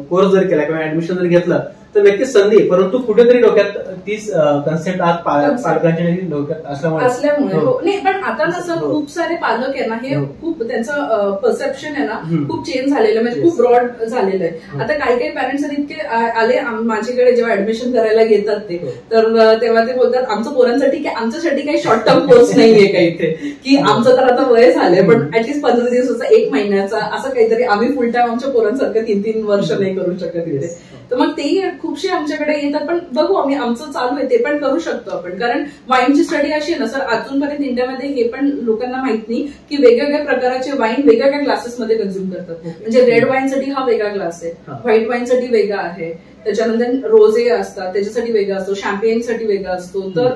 S3: कोर्स जर केला किंवा ऍडमिशन जर घेतलं तर नक्कीच संधी, परंतु कुठेतरी डोक्यात तीच कन्सेप्ट आज पालकांच्या डोक्यात असल्यामुळे
S4: नाही. पण आता कसं खूप सारे पालक आहे ना, हे खूप त्यांचं परसेप्शन आहे ना खूप चेंज झालेलं म्हणजे खूप ब्रॉड झालेलं आहे. आता काही काही पॅरेंट्स इतके आले माझ्याकडे जेव्हा ऍडमिशन करायला घेतात ते, तर तेव्हा ते बोलतात आमचं पोरांसाठी आमच्यासाठी काही शॉर्ट टर्म कोर्स नाहीये काही इथे, की आमचं तर आता वय झालंय पण ऍटलीस्ट 15 दिवसाचा 1 महिन्याचा असं काहीतरी, आम्ही फुल टाइम आमच्या पोरांसारखं 3-3 वर्ष नाही करू शकत इथे. तर मग ते खूपशे आमच्याकडे येतात, पण बघू आम्ही आमचं चालू आहे ते पण करू शकतो आपण. कारण वाईनची स्टडी अशी आहे ना सर, अजूनपर्यंत इंडियामध्ये हे पण लोकांना माहित नाही की वेगवेगळ्या प्रकारचे वाईन वेगवेगळ्या ग्लासेसमध्ये कन्झ्युम करतात. म्हणजे रेड वाईनसाठी हा वेगळा ग्लास आहे, व्हाईट वाईनसाठी वेगळा आहे, त्याच्यानंतर रोजे असतात त्याच्यासाठी वेगळा असतो, शॅम्पेनसाठी वेगळा असतो. तर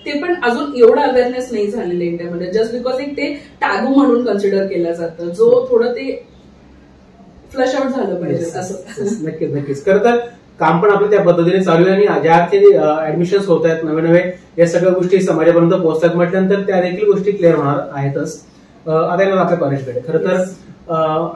S4: ते पण अजून एवढं अवेअरनेस नाही झालेलं इंडियामध्ये, जस्ट बिकॉज एक ते टॅबू म्हणून कन्सिडर केलं जातं, जो थोडं ते फ्लश आउट झालं पाहिजे असं.
S3: नक्कीच नक्कीच. खरं तर काम पण आपलं त्या पद्धतीने चालू आहे आणि ज्या अर्थी ऍडमिशन्स होत आहेत नवे नवे, या सगळ्या गोष्टी समाजापर्यंत पोहोचतात म्हटल्यानंतर त्या देखील गोष्टी क्लिअर होणार आहेतच. आता येणार आपल्या कॉलेजकडे. खरं तर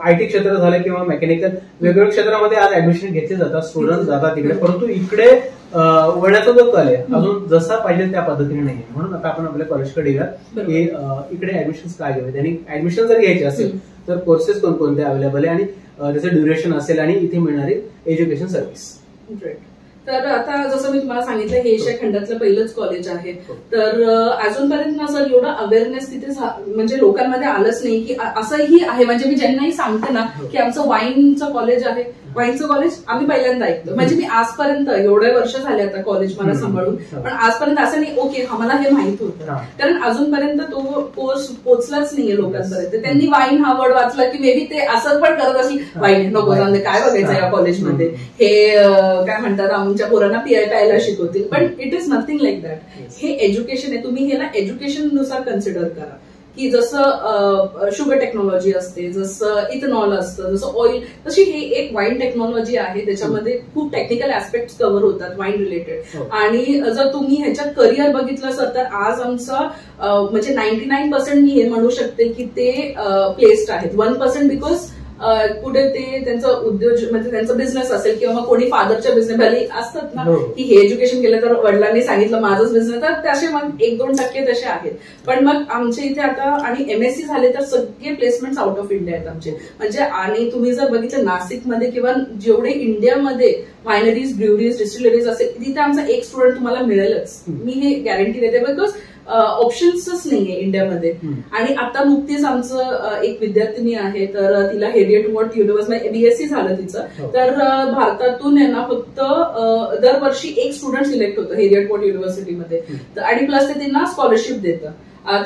S3: आयटी क्षेत्र झालं किंवा मेकॅनिकल वेगवेगळ्या क्षेत्रामध्ये आज ऍडमिशन घेतले जातात, स्टुडंट जातात तिकडे, परंतु इकडे वळण्याचा जो कल आहे अजून जसा पाहिजे त्या पद्धतीने नाहीये. म्हणून आता आपण आपल्या कॉलेजकडे येऊया की इकडे ऍडमिशन काय घ्यावेत आणि ऍडमिशन जर घ्यायचे असेल तर कोर्सेस कोणकोणते अवेलेबल आहे आणि त्याचं ड्युरेशन असेल आणि इथे मिळणारी एज्युकेशन सर्व्हिस.
S4: तर आता जसं मी तुम्हाला सांगितलं हे एशिया खंडातलं पहिलंच कॉलेज आहे. तर अजूनपर्यंत ना सर एवढं अवेअरनेस तिथे म्हणजे लोकांमध्ये आलंच नाही की असंही आहे. म्हणजे मी ज्यांनाही सांगते ना की आमचं वाईनचं कॉलेज आहे, वाईनचं कॉलेज आम्ही पहिल्यांदा ऐकतो. म्हणजे मी आजपर्यंत एवढे वर्ष झाले आता कॉलेज मला सांभाळून, पण आजपर्यंत असं नाही ओके आम्हाला हे माहित होतं, कारण अजूनपर्यंत तो कोर्स पोहोचलाच नाहीये लोकांपर्यंत. त्यांनी वाईन हा वर्ड वाचला की मे बी ते असं पण करत असली वाईन नको जाऊन काय बघायचं या कॉलेजमध्ये, हे काय म्हणतात आमच्या पोरांना प्यायला शिकवतील. पण it is nothing like that. हे एज्युकेशन आहे, तुम्ही ह्याला एज्युकेशन नुसार कन्सिडर करा की जसं शुगर टेक्नॉलॉजी असते, जसं इथेनॉल असतं, जसं ऑइल, तशी हे एक वाईन टेक्नॉलॉजी आहे. त्याच्यामध्ये खूप टेक्निकल ऍस्पेक्ट्स कव्हर होतात वाईन रिलेटेड. आणि जर तुम्ही ह्याच्यात करिअर बघितलं सर तर आज आमचं म्हणजे 99% मी हे म्हणू शकते की ते प्लेस्ड आहेत. 1% बिकॉज कुठे ते त्यांचं उद्योग म्हणजे त्यांचा बिझनेस असेल किंवा मग कोणी फादरच्या बिझनेस भले असतात ना की हे एज्युकेशन केलं तर वडिलांनी सांगितलं माझंच बिझनेस, तर तसे मग 1-2% तसे आहेत. पण मग आमच्या इथे आता आणि MSc झाले तर सगळे प्लेसमेंट्स आउट ऑफ इंडिया आहेत आमचे. म्हणजे आणि तुम्ही जर बघितलं नाशिकमध्ये किंवा जेवढे इंडियामध्ये वायनरीज, ब्रुअरीज, डिस्टिलरीज असेल तिथे आमचा एक स्टुडंट तुम्हाला मिळेलच. मी हे गॅरंटी देते बिकॉज ऑप्शन्सच नाहीये इंडियामध्ये. आणि आता नुकतीच आमचं एक विद्यार्थिनी आहे तर तिला हेरियट वॉर्ड युनिव्हर्सिटी BSc झालं तिचं. तर भारतातून आहे ना फक्त दरवर्षी एक स्टुडंट सिलेक्ट होतं हेरियट वॉर्ड युनिव्हर्सिटीमध्ये. आणि प्लस ते त्यांना स्कॉलरशिप देतं.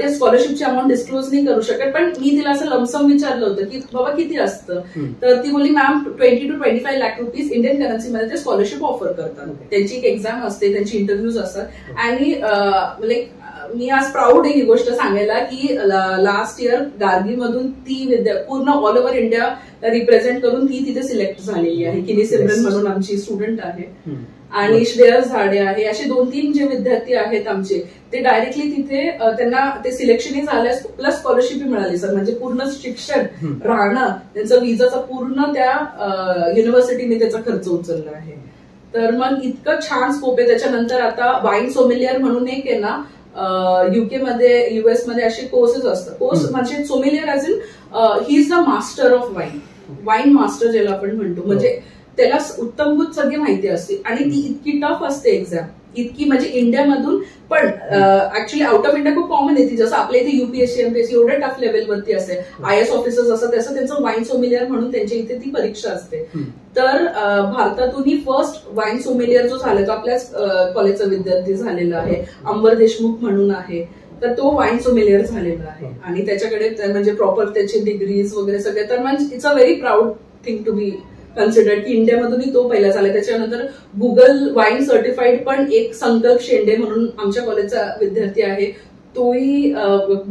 S4: ते स्कॉलरशिपची अमाऊंट डिस्क्लोज नाही करू शकत, पण मी तिला असं लमसम विचारलं होतं की बाबा किती असतं, तर ती बोलली ma'am 20 to 25 lakh rupees Indian करन्सीमध्ये ते स्कॉलरशिप ऑफर करतात. त्यांची एक एक्झाम असते, त्यांची इंटरव्ह्यूज असतात. आणि लाईक मी आज प्राऊड आहे ही गोष्ट सांगायला की लास्ट इयर गार्गीमधून ती पूर्ण ऑल ओव्हर इंडिया रिप्रेझेंट करून ती तिथे सिलेक्ट झालेली आहे. किनी सिमरन म्हणून आमची स्टुडंट आहे आणि श्रेयस झाडे आहे. असे 2-3 जे विद्यार्थी आहेत आमचे ते डायरेक्टली तिथे त्यांना ते सिलेक्शनही झाल्यास प्लस स्कॉलरशिपही मिळाली सर. म्हणजे पूर्ण शिक्षण, राहणं, त्यांचा विजाचा पूर्ण त्या युनिव्हर्सिटीने त्याचा खर्च उचलला आहे. तर मग इतकं छान स्कोप आहे. त्याच्यानंतर आता वाईन सोमेलियर म्हणून एक आहे ना UK मध्ये, US मध्ये असे कोर्सेस असतात. कोर्स म्हणजे sommelier as in he is the master of wine, wine master ज्याला आपण म्हणतो. म्हणजे त्याला उत्तमभूत सगळी माहिती असते आणि ती इतकी टफ असते एक्झाम, इतकी म्हणजे इंडियामधून पण ऍक्च्युली आउट ऑफ इंडिया खूप कॉमन येते. जसं आपल्या इथे UPSC MPSC एवढ्या टफ लेवलवरती असते, IAS ऑफिसर्स असतात, तसं त्यांचं वाईन सोमेलियर म्हणून त्यांच्या इथे ती परीक्षा असते. तर भारतातूनही फर्स्ट वाईन सोमेलियर जो झाला तो आपल्याच कॉलेजचा विद्यार्थी झालेला आहे, अंबर देशमुख म्हणून आहे. तर तो वाईन सोमेलियर झालेला आहे आणि त्याच्याकडे म्हणजे प्रॉपर त्याचे डिग्रीज वगैरे सगळे. तर म्हणजे it's a very proud thing to be considered की इंडियामधूनही तो पहिला झाला. त्याच्यानंतर गुगल वाईन सर्टिफाईड पण एक संकल्प शेंडे म्हणून आमच्या कॉलेजचा विद्यार्थी आहे, तोही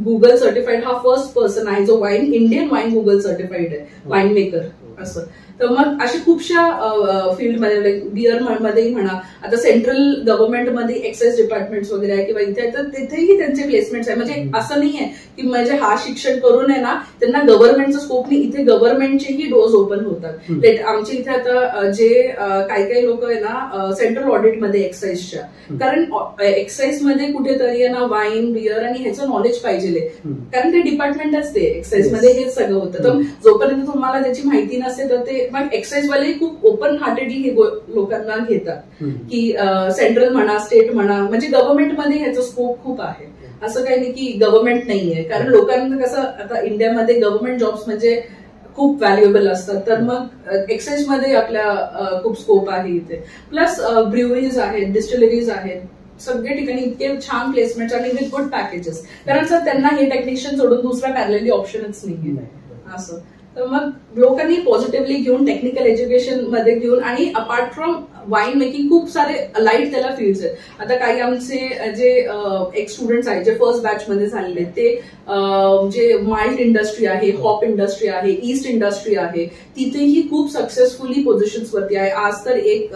S4: गुगल सर्टिफाईड हा फर्स्ट पर्सन आहे जो wine Indian wine Google certified आहे, वाईन मेकर असं. तर मग अशा खूपशा फील्डमध्ये लाईक बिअर मध्येही म्हणा, आता सेंट्रल गव्हर्नमेंटमध्ये एक्साइज डिपार्टमेंट्स वगैरे आहे किंवा इथे तर तिथेही त्यांचे प्लेसमेंट्स आहे. म्हणजे असं नाही आहे की म्हणजे हा शिक्षण करून आहे ना त्यांना गव्हर्नमेंटचं स्कोप नाही, इथे गव्हर्नमेंटचेही डोर्स ओपन होतात. आमच्या इथे आता जे काही लोक आहे ना सेंट्रल ऑडिटमध्ये एक्साइजच्या, कारण एक्साइजमध्ये कुठेतरी आहे ना वाईन, बिअर आणि ह्याचं नॉलेज पाहिजे, कारण ते डिपार्टमेंटच ते एक्साइजमध्ये हेच सगळं होतं. तर जोपर्यंत तुम्हाला त्याची माहिती नसते तर ते मग एक्साइजवाले खूप ओपन हार्टेडली हे लोकांना घेतात की सेंट्रल म्हणा, स्टेट म्हणा, म्हणजे गव्हर्नमेंटमध्ये ह्याचा स्कोप खूप आहे. असं काही नाही की गव्हर्नमेंट नाहीये, कारण लोकांना कसं आता इंडियामध्ये गव्हर्नमेंट जॉब्स म्हणजे खूप व्हॅल्युएबल असतात. तर मग एक्साइजमध्ये आपल्या खूप स्कोप आहे इथे. प्लस ब्रुअरीज आहेत, डिस्टिलरीज आहेत, सगळ्या ठिकाणी इतके छान प्लेसमेंट आणि विथ गुड पॅकेजेस. कारण सर त्यांना हे टेक्निशियन सोडून दुसरा पॅरलली ऑप्शनच नाहीये असं. तर मग लोकांनी पॉझिटिव्हली घेऊन टेक्निकल एज्युकेशन मध्ये घेऊन आणि अपार्ट फ्रॉम वाईन मेकिंग खूप सारे लाईट त्याला फील्ड्स आहेत. आता काही आमचे जे एक स्टुडंट्स आहेत जे फर्स्ट बॅच मध्ये झालेले ते जे माल्ट इंडस्ट्री आहे, हॉप इंडस्ट्री आहे, ईस्ट इंडस्ट्री आहे, तिथेही खूप सक्सेसफुली पोझिशन्स वरती आहे. आज तर एक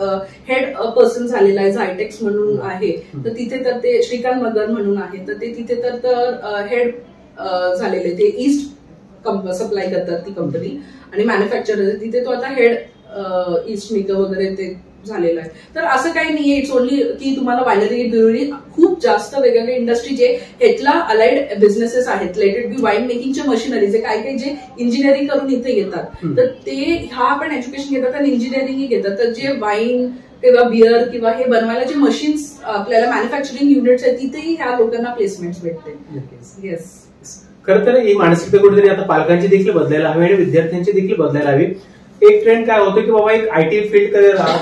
S4: हेड पर्सन झालेला आहे झायटेक्स म्हणून आहे, तर तिथे तर ते श्रीकांत मगर म्हणून आहे, तर ते तिथे तर हेड झालेले, ते ईस्ट सप्लाय करतात ती कंपनी आणि मॅन्युफॅक्चरर, तिथे तो आता हेड ईस्ट मेकर वगैरे ते झालेला आहे. तर असं काही नाहीये, इट्स ओनली की तुम्हाला वायनरी, ब्रुअरी, खूप जास्त वेगवेगळे इंडस्ट्री जे ह्यातला अलाइड बिझनेसेस आहेत, लेटेड बी वाईन मेकिंगच्या मशिनरीज आहे, काही काही जे इंजिनिअरिंग करून इथे येतात, तर ते ह्या पण एज्युकेशन घेतात आणि इंजिनिअरिंगही घेतात. तर जे वाईन किंवा बिअर किंवा हे बनवायला जे मशीन्स आपल्याला मॅन्युफॅक्चरिंग युनिट्स आहेत तिथेही ह्या लोकांना प्लेसमेंट भेटते. येस,
S3: खरं तर ही मानसिकता कुठेतरी आता पालकांची देखील बदलायला हवी आणि विद्यार्थ्यांची देखील बदलायला हवी. एक ट्रेंड काय होतो की बाबा एक आयटी फील्ड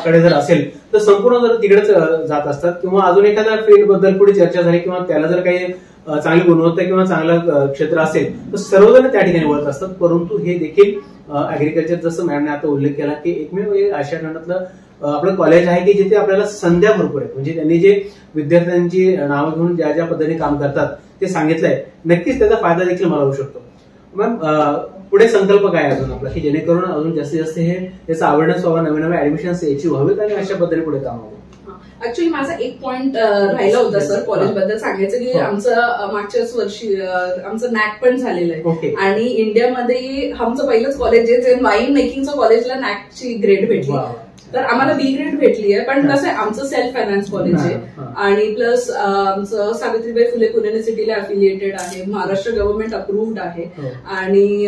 S3: कडे जर असेल तर संपूर्ण जर तिकडेच जात असतात, किंवा अजून एखाद्या फील्ड बद्दल पुढे चर्चा झाली किंवा त्याला जर काही चांगली गुणवत्ता किंवा चांगलं क्षेत्र असेल तर सर्वजण त्या ठिकाणी वळत असतात. परंतु हे देखील अॅग्रिकल्चर, जसं मॅडमने आता उल्लेख केला की एकमेव आशिया खंडातलं आपलं कॉलेज आहे की जिथे आपल्याला संध्या भरपूर आहेत. म्हणजे त्यांनी जे विद्यार्थ्यांची नावं घेऊन ज्या ज्या पद्धतीने काम करतात ते सांगितलंय, नक्कीच त्याचा फायदा देखील मला होऊ शकतो. मॅम, पुढे संकल्प काय अजून आपला की जेणेकरून अजून जास्तीत जास्त हे याचा अवेअरनेस व्हावा, नवीन नवीन ऍडमिशन्स याची व्हावेत आणि अशा पद्धतीने पुढे काम व्हावं?
S4: ऍक्च्युली माझा एक पॉइंट राहिला होता सर कॉलेज बद्दल सांगायचं की आमचं मागच्याच वर्षी आमचं नॅक पण झालेलं आहे आणि इंडियामध्ये आमचं पहिलंच कॉलेज आहे जे वाईन मेकिंगचं कॉलेजला नॅकची ग्रेड भेटली. तर आम्हाला बी ग्रेड भेटली आहे, पण कसं आहे आमचं सेल्फ फायनान्स कॉलेज आहे आणि प्लस आमचं सावित्रीबाई फुले पुणे युनिव्हर्सिटीला अफिलिएटेड आहे, महाराष्ट्र गव्हर्नमेंट अप्रूव्ड आहे आणि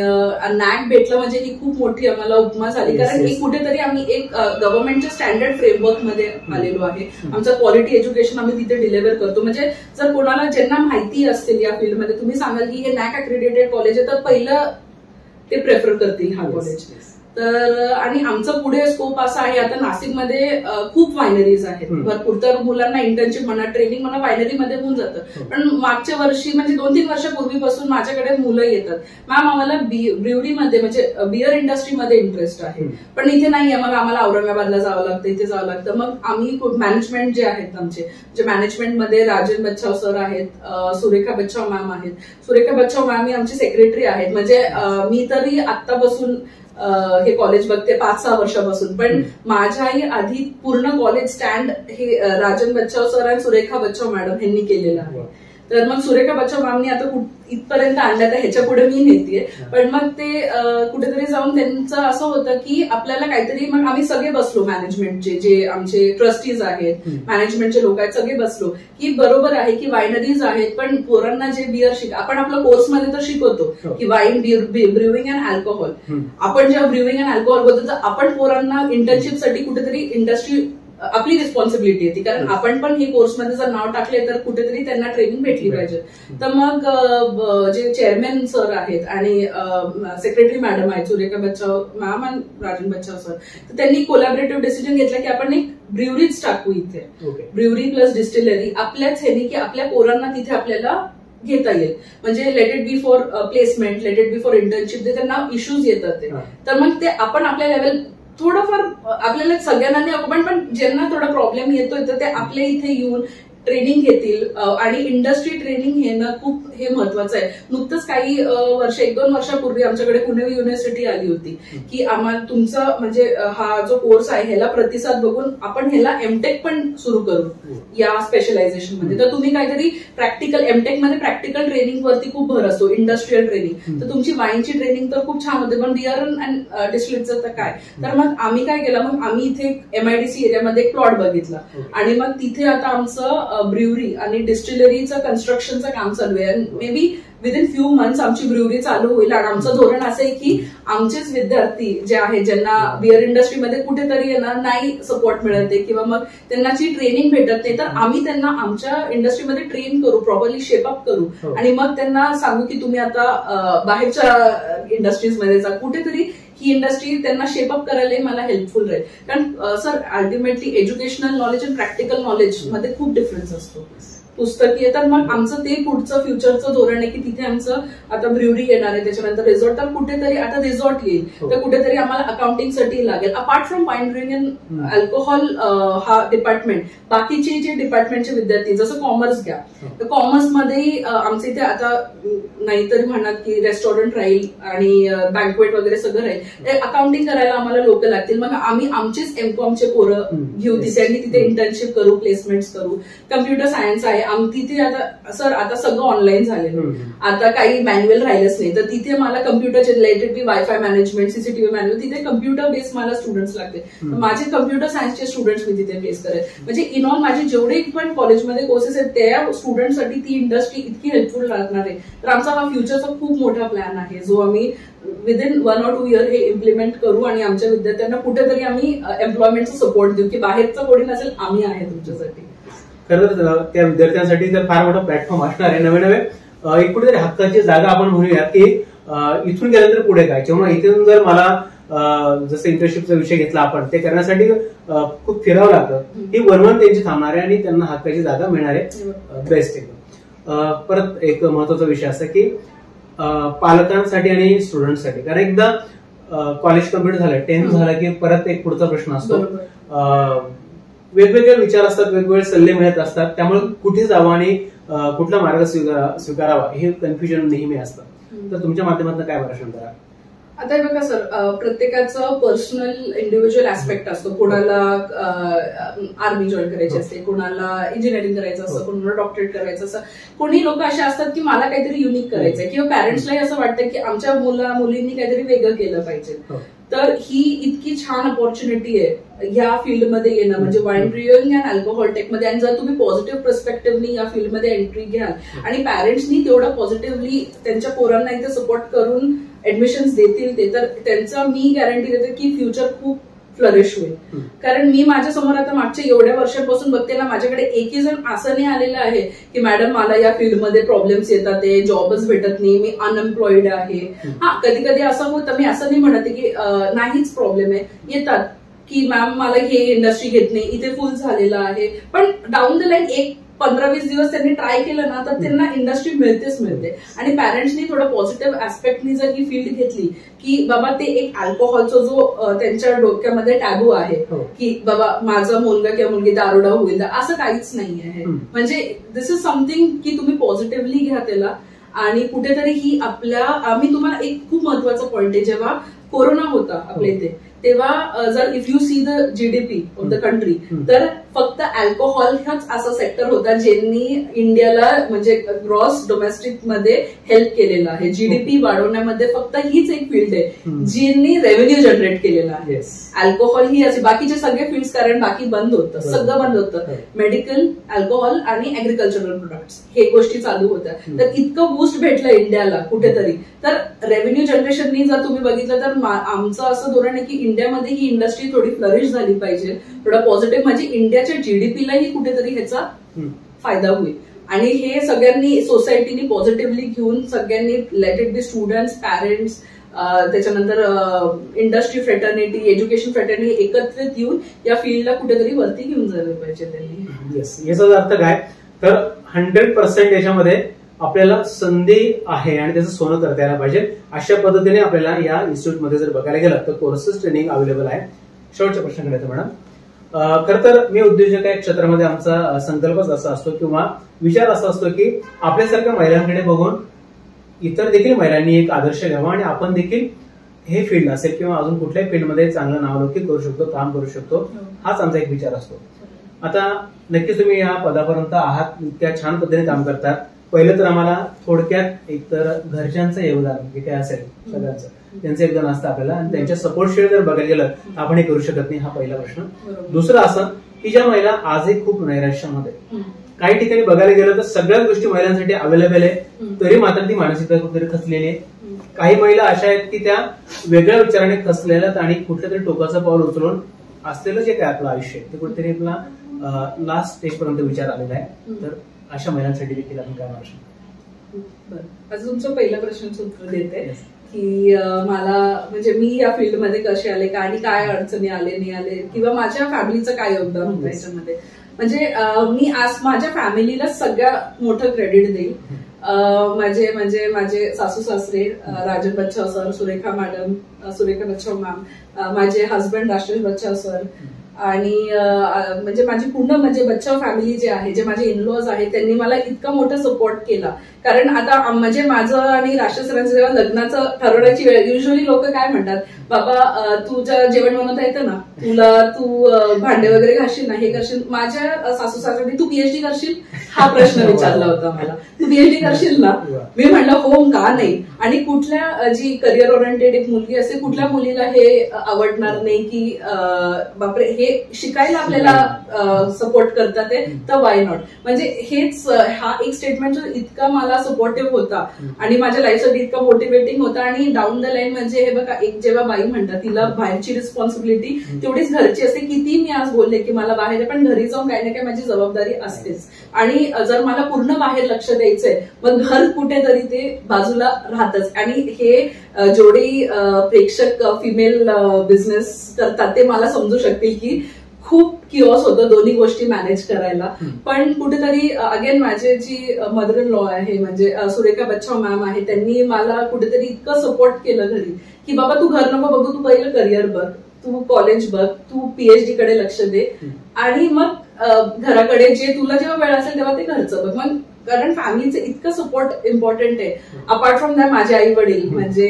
S4: नॅक भेटलं म्हणजे ही खूप मोठी आम्हाला उपमा झाली, कारण ही कुठेतरी आम्ही एक गव्हर्नमेंटच्या स्टँडर्ड फ्रेमवर्क मध्ये आलेलो आहे. आमचं क्वालिटी एज्युकेशन आम्ही तिथे डिलिव्हर करतो. म्हणजे जर कोणाला ज्यांना माहिती असतील या फील्डमध्ये तुम्ही सांगाल की हे नॅक अक्रेडिटेड कॉलेज आहे तर पहिलं ते प्रेफर करतील हा कॉलेज. तर आणि आमचं पुढे स्कोप असा आहे, आता नाशिकमध्ये खूप वायनरीज आहेत भरपूर, तर मुलांना इंटर्नशिप म्हणा, ट्रेनिंग म्हणा वायनरीमध्ये होऊन जातं. पण मागच्या वर्षी म्हणजे 2-3 वर्षापूर्वीपासून माझ्याकडे मुलं येतात, मॅम आम्हाला ब्रिवरीमध्ये म्हणजे बिअर इंडस्ट्रीमध्ये इंटरेस्ट आहे पण इथे नाही आहे, मग आम्हाला औरंगाबादला जावं लागतं, इथे जावं लागतं. मग आम्ही मॅनेजमेंट जे आहेत आमचे जे मॅनेजमेंटमध्ये राजन बच्छाव सर आहेत, सुरेखा बच्छाव मॅम आहेत. सुरेखा बच्छाव मॅम ही आमची सेक्रेटरी आहेत. म्हणजे मी तरी आत्तापासून हे कॉलेज बघते 5-6 वर्षापासून, पण माझ्याही आधी पूर्ण कॉलेज स्टँड हे राजन बच्छाव सर आणि सुरेखा बच्छाव मॅडम यांनी केलेलं आहे. तर मग सुरेखा बच्छाव मॅमनी आता इथपर्यंत आणलं, तर ह्याच्या पुढे मी नेतीये. पण मग ते कुठेतरी जाऊन त्यांचं असं होतं की आपल्याला काहीतरी, मग आम्ही सगळे बसलो मॅनेजमेंटचे जे आमचे ट्रस्टीज आहेत, मॅनेजमेंटचे लोक आहेत, सगळे बसलो की बरोबर आहे की वायनरीज आहेत पण पोरांना जे बिअर आपण आपल्या कोर्समध्ये तर शिकवतो की वाईन, ब्रिव्हिंग अँड अल्कोहोल. आपण जेव्हा ब्रिव्हिंग अँड अल्कोहोल बोलतो तर आपण पोरांना इंटर्नशिपसाठी कुठेतरी इंडस्ट्री आपली रिस्पॉन्सिबिलिटी येते, कारण आपण पण हे कोर्समध्ये जर नाव टाकले तर कुठेतरी त्यांना ट्रेनिंग भेटली पाहिजे. तर मग जे चेअरमॅन सर आहेत आणि सेक्रेटरी मॅडम आहेत सुरेखा बच्छाव मॅम आणि राजन बच्छाव सर, तर त्यांनी कोलॅबरेटिव्ह डिसिजन घेतला की आपण एक ब्रिव्हरीच टाकू इथे, ब्रिव्हरी प्लस डिस्टिलरी आपल्याच ह्यानी की आपल्या पोरांना तिथे आपल्याला घेता येईल. म्हणजे let it be for placement, let it be for internship, जे त्यांना इश्यूज येतात ते, तर मग ते आपण आपल्या लेवल थोडंफार आपल्याला सगळ्यांना नाही पण ज्यांना थोडा प्रॉब्लेम येतोय तर ते आपल्या इथे येऊन ट्रेनिंग घेतील आणि इंडस्ट्री ट्रेनिंग घेणं खूप हे महत्वाचं आहे. नुकतंच काही 1-2 वर्षापूर्वी आमच्याकडे पुणे युनिव्हर्सिटी आली होती की आम्हाला तुमचं म्हणजे हा जो कोर्स आहे ह्याला प्रतिसाद बघून आपण ह्याला एमटेक पण सुरू करू या स्पेशलायझेशन मध्ये. तर तुम्ही काहीतरी प्रॅक्टिकल, एमटेक मध्ये प्रॅक्टिकल ट्रेनिंग वरती खूप भर असतो, इंडस्ट्रियल ट्रेनिंग. तर तुमची वाईनची ट्रेनिंग तर खूप छान होते, पण बिअर अँड डिस्टिलरीचं तर काय. तर मग आम्ही काय केलं, मग आम्ही इथे MIDC एरियामध्ये एक प्लॉट बघितला आणि मग तिथे आता आमचं ब्रिव्हरी आणि डिस्टिलरीचं कन्स्ट्रक्शनचं काम चालू आहे. May be within few months आमची ब्रिव्हरी चालू होईल आणि आमचं धोरण असं आहे की आमचेच विद्यार्थी जे आहेत ज्यांना बिअर इंडस्ट्रीमध्ये कुठेतरी नाही सपोर्ट मिळते किंवा मग त्यांना जी ट्रेनिंग भेटत नाही, तर आम्ही त्यांना आमच्या इंडस्ट्रीमध्ये ट्रेन करू, प्रॉपरली शेपअप करू आणि मग त्यांना सांगू की तुम्ही आता बाहेरच्या इंडस्ट्रीजमध्ये जा. कुठेतरी ही इंडस्ट्री त्यांना शेपअप करायला मला हेल्पफुल राहील. कारण सर अल्टिमेटली एज्युकेशनल नॉलेज आणि प्रॅक्टिकल नॉलेज मध्ये खूप डिफरन्स असतो. पुस्तकी आहे तर मग आमचं ते पुढचं फ्युचरचं धोरण आहे की तिथे आमचं आता ब्रिव्हरी येणार आहे, त्याच्यानंतर रिसॉर्ट, तर कुठेतरी आता रिसॉर्ट येईल, तर कुठेतरी आम्हाला अकाउंटिंगसाठी लागेल. Apart from wine brewing and alcohol हा डिपार्टमेंट, बाकीचे जे डिपार्टमेंटचे विद्यार्थी जसं कॉमर्स घ्या, तर कॉमर्समध्येही आमच्या इथे आता नाहीतरी म्हणा की रेस्टॉरंट राहील आणि बँकवेट वगैरे सगळं राहील. अकाउंटिंग करायला आम्हाला लोक लागतील, मग आम्ही आमचेच एमकॉमचे पोरं घेऊ तिथे आणि तिथे इंटर्नशिप करू, प्लेसमेंट्स करू. कम्प्युटर सायन्स आहे, तिथे आता सर आता सगळं ऑनलाईन झालेलं, आता काही मॅन्युअल राहिलंच नाही. तर तिथे मला कम्प्युटरचे रिलेटेड बी वायफाय मॅनेजमेंट, सीसीटीव्ही मॅन्युअल, तिथे कम्प्युटर बेस्ड मला स्टुडंट्स लागते. माझे कम्प्युटर सायन्सचे स्टुडंट्स मी तिथे फेस करेल. म्हणजे इन ऑल माझे जेवढे पण कॉलेजमध्ये कोर्सेस आहेत त्या स्टुडंटसाठी ती इंडस्ट्री इतकी हेल्पफुल राहणार आहे. तर आमचा हा फ्युचरचा खूप मोठा प्लॅन आहे जो आम्ही विदिन 1 or 2 year हे इम्प्लिमेंट करू आणि आमच्या विद्यार्थ्यांना कुठेतरी आम्ही एम्प्लॉयमेंटचा सपोर्ट देऊ की बाहेरचा कोणी नसेल, आम्ही आहे तुमच्यासाठी.
S3: खरं तर त्या विद्यार्थ्यांसाठी तर फार मोठा प्लॅटफॉर्म असणार आहे. नवे नवे एक कुठेतरी हक्काची जागा आपण म्हणूया की इथून गेल्यानंतर पुढे काय, किंवा इथून जर मला जसं इंटर्नशिपचा विषय घेतला आपण, ते करण्यासाठी खूप फिरावं लागतं. ही वरवण त्यांची थांबणार आहे आणि त्यांना हक्काची जागा मिळणार आहे. बेस्ट एकदम. परत एक महत्वाचा विषय असा की पालकांसाठी आणि स्टुडंटसाठी, कारण एकदा कॉलेज कम्प्लीट झालं, 10th झालं की परत एक पुढचा प्रश्न असतो. वेगवेगळे विचार असतात, वेगवेगळे सल्ले मिळत असतात, त्यामुळे कुठे जावं आणि कुठला मार्ग स्वीकारावा हे कन्फ्युजन नेहमी असतं. तर तुमच्या माध्यमातून काय भाषण करा?
S4: आता हे बघा सर, प्रत्येकाचं पर्सनल इंडिव्हिज्युअल ऍस्पेक्ट असतो. कोणाला आर्मी जॉईन करायची असते, कोणाला इंजिनिअरिंग करायचं असतं, कोणाला डॉक्टरेट करायचं असतं. कोणी लोक असे असतात की मला काहीतरी युनिक करायचंय, किंवा पॅरेंट्सलाही असं वाटतं की आमच्या मुलींनी काहीतरी वेगळं केलं पाहिजे. तर ही इतकी छान ऑपॉर्च्युनिटी आहे ह्या फील्डमध्ये येणं, म्हणजे वाईन ब्रिअरिंग अँड अल्कोहोल टेकमध्ये. आणि जर तुम्ही पॉझिटिव्ह पर्स्पेक्टिव्हनी या फील्डमध्ये एंट्री घ्याल आणि पॅरेंट्सनी तेवढं पॉझिटिव्हली त्यांच्या पोरांना इथे सपोर्ट करून ऍडमिशन्स देतील ते, तर त्यांचं मी गॅरंटी देते की फ्युचर खूप फ्लरिश होईल. कारण मी माझ्या समोर आता मागच्या एवढ्या वर्षांपासून बघते ना, माझ्याकडे एकही जण असं नाही आलेलं आहे की मॅडम मला या फील्डमध्ये प्रॉब्लेम्स येतात, जॉबच भेटत नाही, मी अनएम्प्लॉईड आहे. हा, कधी कधी असं होतं, मी असं नाही म्हणते की नाहीच प्रॉब्लेम आहे, येतात की मॅम मला हे इंडस्ट्री घेत नाही, इथे फुल झालेलं आहे. पण डाऊन द लाईन 15-20 दिवस त्यांनी ट्राय केलं ना तर त्यांना इंडस्ट्री मिळतेच मिळते. आणि पॅरेंट्सनी थोडं पॉझिटिव्ह ऍस्पेक्टनी जर ही फील्ड घेतली की बाबा ते एक अल्कोहोलचा जो त्यांच्या डोक्यामध्ये टॅबू आहे की बाबा माझा मुलगा किंवा मुलगी दारुडा होईल, असं काहीच नाही आहे. म्हणजे दिस इज समथिंग की तुम्ही पॉझिटिव्हली घ्या त्याला. आणि कुठेतरी ही आम्ही तुम्हाला एक खूप महत्वाचा पॉइंट आहे, जेव्हा कोरोना होता आपल्या इथे तेव्हा जर if you see the GDP of the country, तर फक्त अल्कोहोल हाच असा सेक्टर होता ज्यांनी इंडियाला म्हणजे ग्रॉस डोमेस्टिक मध्ये हेल्प केलेला आहे. जीडीपी वाढवण्यामध्ये फक्त हीच एक फील्ड आहे ज्यांनी रेव्हेन्यू जनरेट केलेला आहे. अल्कोहोल ही असे बाकीचे सगळे फील्ड्स, कारण बाकी बंद होतं, सगळं बंद होतं. मेडिकल, अल्कोहोल आणि ऍग्रिकल्चरल प्रोडक्ट्स हे गोष्टी चालू होत्या. तर इतकं बूस्ट भेटलं इंडियाला कुठेतरी. तर रेव्हेन्यू जनरेशननी जर तुम्ही बघितलं तर आमचं असं धोरण आहे की इंडियामध्ये ही इंडस्ट्री थोडी फ्लरिश झाली पाहिजे, थोडा पॉझिटिव्ह, म्हणजे इंडियाच्या जीडीपीलाही कुठेतरी ह्याचा फायदा होईल. आणि हे सगळ्यांनी सोसायटीनी पॉझिटिव्हली घेऊन सगळ्यांनी let it be students, parents, त्याच्यानंतर इंडस्ट्री फ्रेटर्निटी, एज्युकेशन फ्रेटर्निटी एकत्रित येऊन या फील्डला कुठेतरी वरती घेऊन जायला पाहिजे त्यांनी.
S3: याचा अर्थ काय, तर 100% याच्यामध्ये आपल्याला संधी आहे आणि त्याचं सोनं करता यायला पाहिजे. अशा पद्धतीने आपल्याला या इन्स्टिट्यूटमध्ये जर बघायला गेलं तर कोर्सेस ट्रेनिंग अवेलेबल आहे. शेवटचा प्रश्न करायचा मॅडम, खरं तर मी उद्योजक या क्षेत्रामध्ये आमचा संकल्पच असा असतो किंवा विचार असा असतो की आपल्यासारख्या महिलांकडे बघून इतर देखील महिलांनी एक आदर्श घ्यावा आणि आपण देखील हे फील्ड असेल किंवा अजून कुठल्याही फील्डमध्ये चांगलं नावलौकिक करू शकतो, काम करू शकतो, हाच आमचा एक विचार असतो. आता नक्कीच तुम्ही या पदापर्यंत आहात, इतक्या छान पद्धतीने काम करतात. पहिलं तर आम्हाला थोडक्यात एकतर घरच्यांचं योगदान जे काय असेल सगळ्यांचं, त्यांचं योगदान असतं आपल्याला, आणि त्यांच्या सपोर्ट शिवाय जर बघायला गेलं तर आपण हे करू शकत नाही, हा पहिला प्रश्न. दुसरं असं की ज्या महिला आजही खूप नैराश्यामध्ये, काही ठिकाणी बघायला गेलं तर सगळ्याच गोष्टी महिलांसाठी अवेलेबल आहे, तरी मात्र ती मानसिकता कुठेतरी खचलेली आहे. काही महिला अशा आहेत की त्या वेगळ्या विचाराने खचलेल्या आणि कुठल्या तरी टोकाचं पाऊल उचलून असलेलं जे काय आपलं आयुष्य आहे ते कुठेतरी आपला लास्ट स्टेज पर्यंत विचार आलेला आहे. तर अशा महिलांसाठी देखील आपण काय मार्ग?
S4: आज तुमचं पहिल्या प्रश्नाचं उत्तर देते की मला म्हणजे मी या फील्डमध्ये कसे आले का आणि काय अडचणी आले नाही आले किंवा माझ्या फॅमिलीचं काय योगदान होतं याच्यामध्ये. म्हणजे मी आज माझ्या फॅमिलीला सगळ्यात मोठं क्रेडिट देईल. माझे सासू सासरे राजन बच्चाव सर, सुरेखा मॅडम, सुरेखा बच्चाव मॅम, माझे हस्बंड राजेश बच्चाव सर, आणि म्हणजे माझी पूर्ण म्हणजे बच्चाव फॅमिली जे आहे, जे माझे इनलॉज आहेत, त्यांनी मला इतका मोठा सपोर्ट केला. कारण आता म्हणजे माझं आणि राजेश सरांचं जेव्हा लग्नाचं ठरवण्याची वेळ, युजली लोक काय म्हणतात, बाबा तुझं जेवण बनवता येतं ना, तू भांडे वगैरे घासशील ना, हे करशील. माझ्या सासू सासऱ्यांनी तू पीएचडी करशील हा प्रश्न विचारला होता मला, तू पीएचडी करशील ना. मी म्हणलं हो, का नाही. आणि कुठल्या जी करिअर ओरिएंटेड एक मुलगी असते, कुठल्या मुलीला हे आवडणार नाही की बापरे हे शिकायला आपल्याला सपोर्ट करतात आहे, तर वाय नॉट. म्हणजे हेच हा एक स्टेटमेंट इतका मला सपोर्टिव्ह होता आणि माझ्या लाईफसाठी इतका मोटिवेटिंग होता. आणि डाऊन द लाईन म्हणजे हे बघा, एक जेव्हा बाई म्हणतात तिला बाहेरची रिस्पॉन्सिबिलिटी तेवढीच घरची असते. किती मी आज बोलले की मला बाहेर, पण घरी जाऊन काही ना काही माझी जबाबदारी असतेच. आणि जर मला पूर्ण बाहेर लक्ष द्यायचंय, मग घर कुठेतरी ते बाजूला राहतच. आणि हे जेवढे प्रेक्षक फिमेल बिझनेस करतात ते मला समजू शकतील की खूप किओस होतं दोन्ही गोष्टी मॅनेज करायला. पण कुठेतरी अगेन माझे जी मदर इन लॉ आहे, म्हणजे सुरेखा बच्छाव मॅम आहे, त्यांनी मला कुठेतरी इतकं सपोर्ट केलं घरी की बाबा तू घर नको बघू, तू पहिलं करिअर बघ, तू कॉलेज बघ, तू पीएचडी कडे लक्ष दे आणि मग घराकडे जे तुला जेव्हा वेळ असेल तेव्हा ते घरचं बघ. मग कारण फॅमिलीचं इतकं सपोर्ट इम्पॉर्टंट आहे. अपार्ट फ्रॉम दॅट माझे आई वडील, म्हणजे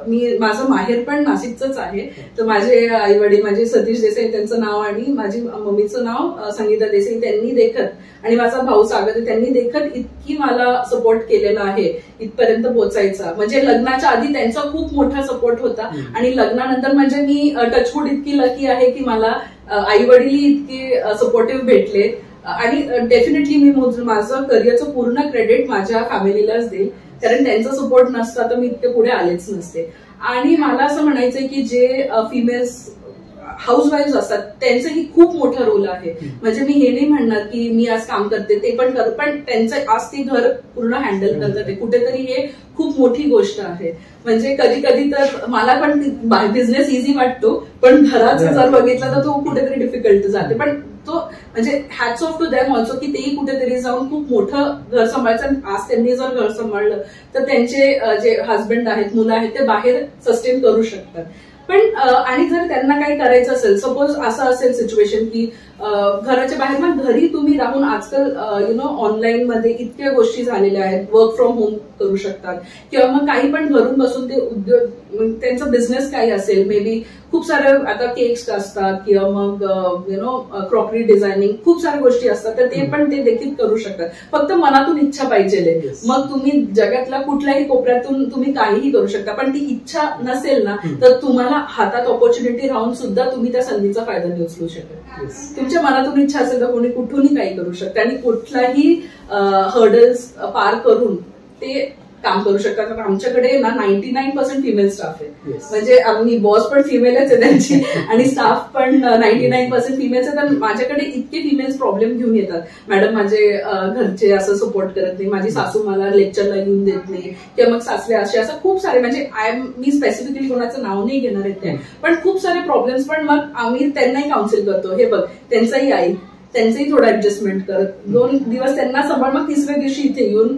S4: मी माझं माहेर पण नाशिकचंच आहे, तर माझे आई वडील म्हणजे सतीश देसाई त्यांचं नाव आणि माझी मम्मीचं नाव संगीता देसाई, त्यांनी देखत आणि माझा भाऊ सागर त्यांनी देखत इतकी मला सपोर्ट केलेला आहे इथपर्यंत पोहोचायचा. म्हणजे लग्नाच्या आधी त्यांचा खूप मोठा सपोर्ट होता आणि लग्नानंतर म्हणजे मी टचवूड इतकी लकी आहे की मला आई वडील इतके सपोर्टिव्ह भेटले. आणि डेफिनेटली मी माझं करिअरचं पूर्ण क्रेडिट माझ्या फॅमिलीलाच देईल, कारण त्यांचा सपोर्ट नसता तर मी इतके पुढे आलेच नसते. आणि मला असं म्हणायचंय की जे फिमेल्स हाऊसवाईफ असतात त्यांचंही खूप मोठा रोल आहे. म्हणजे मी हे नाही म्हणणार की मी आज काम करते ते पण करत, पण त्यांचं आज ते घर पूर्ण हँडल करतात. कुठेतरी हे खूप मोठी गोष्ट आहे. म्हणजे कधी कधी तर मला पण बिझनेस इझी वाटतो, पण घराचं जर बघितलं तर तो कुठेतरी डिफिकल्ट जाते. पण तो म्हणजे hats off to them also की तेही कुठेतरी जाऊन खूप मोठं घर सांभाळायचं. आज त्यांनी जर घर सांभाळलं तर त्यांचे जे हस्बंड आहेत, मुलं आहेत, ते बाहेर सस्टेन करू शकतात. पण आणि जर त्यांना काही करायचं असेल, सपोज असं असेल सिच्युएशन की घराच्या बाहेर, मग घरी तुम्ही राहून आजकाल ऑनलाईन मध्ये इतक्या गोष्टी झालेल्या आहेत, वर्क फ्रॉम होम करू शकतात किंवा मग काही पण घरून बसून ते उद्योग, त्यांचा बिझनेस काही असेल, मे बी खूप सारे आता केक्स असतात किंवा मग क्रॉकरी डिझायनिंग, खूप साऱ्या गोष्टी असतात, तर ते पण ते देखील करू शकतात. फक्त मनातून इच्छा पाहिजे. मग तुम्ही जगातल्या कुठल्याही कोपऱ्यातून तुम्ही काहीही करू शकता, पण ती इच्छा नसेल ना तर तुम्हाला हातात ऑपॉर्च्युनिटी राहून सुद्धा तुम्ही त्या संधीचा फायदा नाही उचलू शकत. तुमच्या मनातून इच्छा असेल तर कोणी कुठूनही काही करू शकतं आणि कुठलाही हर्डल्स पार करून ते काम करू शकतात. कारण आमच्याकडे ना 99% फिमेल स्टाफ आहे. म्हणजे आम्ही बॉस पण फिमेलच आहे त्यांची आणि स्टाफ पण 99% फिमेल्स आहे. तर माझ्याकडे इतके फिमेल्स प्रॉब्लेम घेऊन येतात, मॅडम माझे घरचे असं सपोर्ट करत नाही, माझी सासू मला लेक्चरला येऊन देत नाही किंवा मग सासरे असे, असं खूप सारे, म्हणजे मी स्पेसिफिकली कोणाचं नाव नाही घेणार आहे, पण खूप सारे प्रॉब्लेम्स. पण मग आम्ही त्यांनाही काउन्सिल करतो, हे बघ त्यांचाही आई, त्यांचंही थोडं ऍडजस्टमेंट करत 2 दिवस त्यांना सांभाळ, मग तिसऱ्या दिवशी इथे येऊन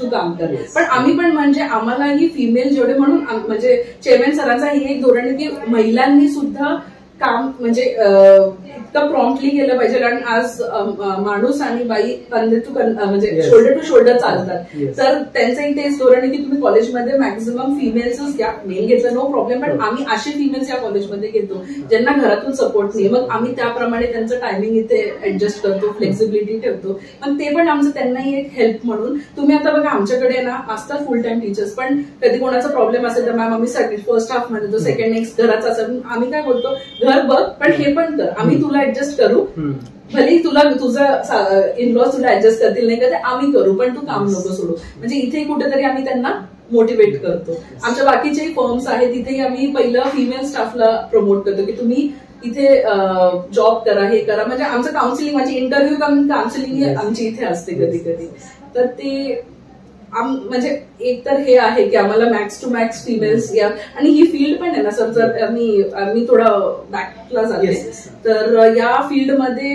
S4: तू काम कर. पण आम्ही पण म्हणजे आम्हालाही फिमेल जेवढे, म्हणून म्हणजे चेअरमॅन सरांचा हे एक धोरण आहे की महिलांनी सुद्धा काम म्हणजे इतकं प्रॉम्प्टली केलं पाहिजे. कारण आज माणूस आणि बाई म्हणजे शोल्डर टू शोल्डर चालतात. तर त्यांचंही तेच धोरण आहे की तुम्ही कॉलेजमध्ये मॅक्झिमम फिमेल्सच घ्या, मेल घेतलं नो प्रॉब्लेम, पण आम्ही असे फिमेल्स या कॉलेजमध्ये घेतो ज्यांना घरातून सपोर्ट नाही. मग आम्ही त्याप्रमाणे त्यांचं टायमिंग इथे ऍडजस्ट करतो, फ्लेक्सिबिलिटी ठेवतो. मग ते पण आमचं त्यांनाही एक हेल्प म्हणून. तुम्ही आता बघा आमच्याकडे ना असतात फुल टाइम टीचर्स, पण कधी कोणाचा प्रॉब्लेम असेल तर मॅम आम्ही फर्स्ट हाफ मध्ये तो सेकंड नेक्स्ट घराचा असेल, आम्ही काय बोलतो घर बघ पण हे पण कर, आम्ही तुला ऍडजस्ट करू, भले तुला तुझं इनलॉज तुला ऍडजस्ट करतील नाही का ते आम्ही करू, पण तू काम नको सोडू. म्हणजे इथे कुठेतरी आम्ही त्यांना मोटिवेट करतो. आमच्या बाकीचे फर्म्स आहेत तिथेही आम्ही पहिलं फिमेल स्टाफला प्रमोट करतो की तुम्ही इथे जॉब करा, हे करा. म्हणजे आमचं काउन्सिलिंग, माझी इंटरव्ह्यू काउन्सिलिंग आमची इथे असते कधी कधी. तर ते म्हणजे एक तर हे आहे की आम्हाला मॅक्स टू मॅक्स फिमेल्स या, आणि ही फील्ड पण आहे ना सर, जर मी थोडा बॅकला जाते तर या फील्डमध्ये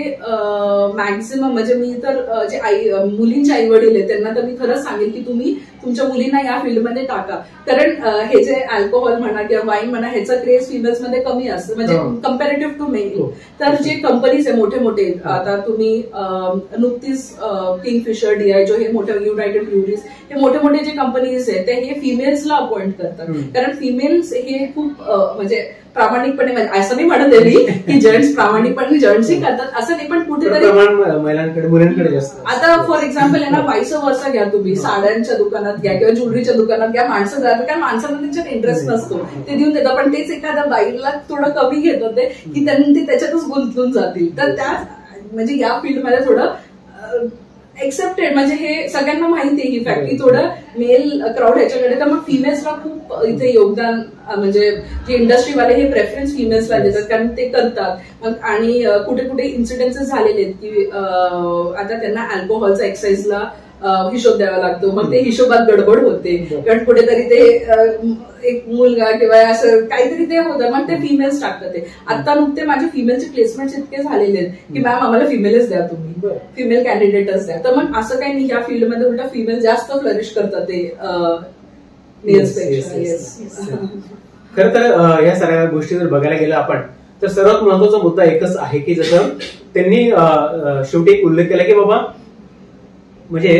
S4: मॅक्झिमम म्हणजे मी तर जे मुलींचे आई वडील आहेत त्यांना तर मी खरंच सांगेन की तुम्ही तुमच्या मुलींना या फील्डमध्ये टाका. कारण हे जे अल्कोहोल म्हणा किंवा वाईन म्हणा ह्याचा क्रेज फिमेल्समध्ये कमी असतं, म्हणजे कम्पॅरेटिव्ह टू मेल. तर जे कंपनीज आहे मोठे मोठे, आता तुम्ही नुकतीच किंगफिशर, डिआयजो, हे मोठे युनायटेड ब्रुवरीज, हे मोठे मोठे जे कंपनीज आहेत ते हे फिमेल्सला अपॉइंट करतात. कारण फिमेल्स हे खूप म्हणजे प्रामाणिकपणे, असं नाही म्हणत आहे मी की जेंट्स प्रामाणिकपणे जेंट्सही करतात असं नाही, पण कुठेतरी
S3: महिलांकडे मुलांकडे जास्त.
S4: आता फॉर एक्झाम्पल यांना वाईस वर्षा घ्या तुम्ही, साड्यांच्या दुकानात घ्या किंवा ज्वेलरीच्या दुकानात घ्या, माणसं जातात कारण माणसांना त्यांच्यात इंटरेस्ट नसतो, ते देऊन देतात, पण तेच एखाद्या बाईला थोडं कमी घेत होते की त्यांनी ते त्याच्यातच गुंतून जातील. तर त्या म्हणजे या फील्डमध्ये थोडं एक्सेप्टेड, म्हणजे हे सगळ्यांना माहिती आहे ही फॅक्ट की थोडं मेल क्राऊड ह्याच्याकडे, तर मग फिमेल्सला खूप इथे योगदान, म्हणजे जे इंडस्ट्रीवाले हे प्रेफरन्स फिमेल्सला देतात कारण ते करतात. आणि कुठे कुठे इन्सिडेन्सेस झालेले आहेत की आता त्यांना अल्कोहोलचा एक्साईजला हिशोब द्यावा लागतो, मग ते हिशोबात गडबड होते कारण कुठेतरी ते एक मुलगा किंवा असं काहीतरी ते होतं, मग ते फिमेल्स टाकतात. ते आता नुकते माझे फिमेलचे प्लेसमेंट इतके झालेले आहेत की मॅम आम्हाला फिमेलच द्या, तुम्ही फिमेल कॅन्डिडेटच द्या. तर मग असं काही नाही, या फील्डमध्ये उलटा फिमेल जास्त फ्लरिश करतात ते मेल्सपेक्षा.
S3: खरं तर या सगळ्या गोष्टी जर बघायला गेलं आपण तर सर्वात महत्वाचा मुद्दा एकच आहे की जसं त्यांनी शेवटी एक उल्लेख केला की बाबा म्हणजे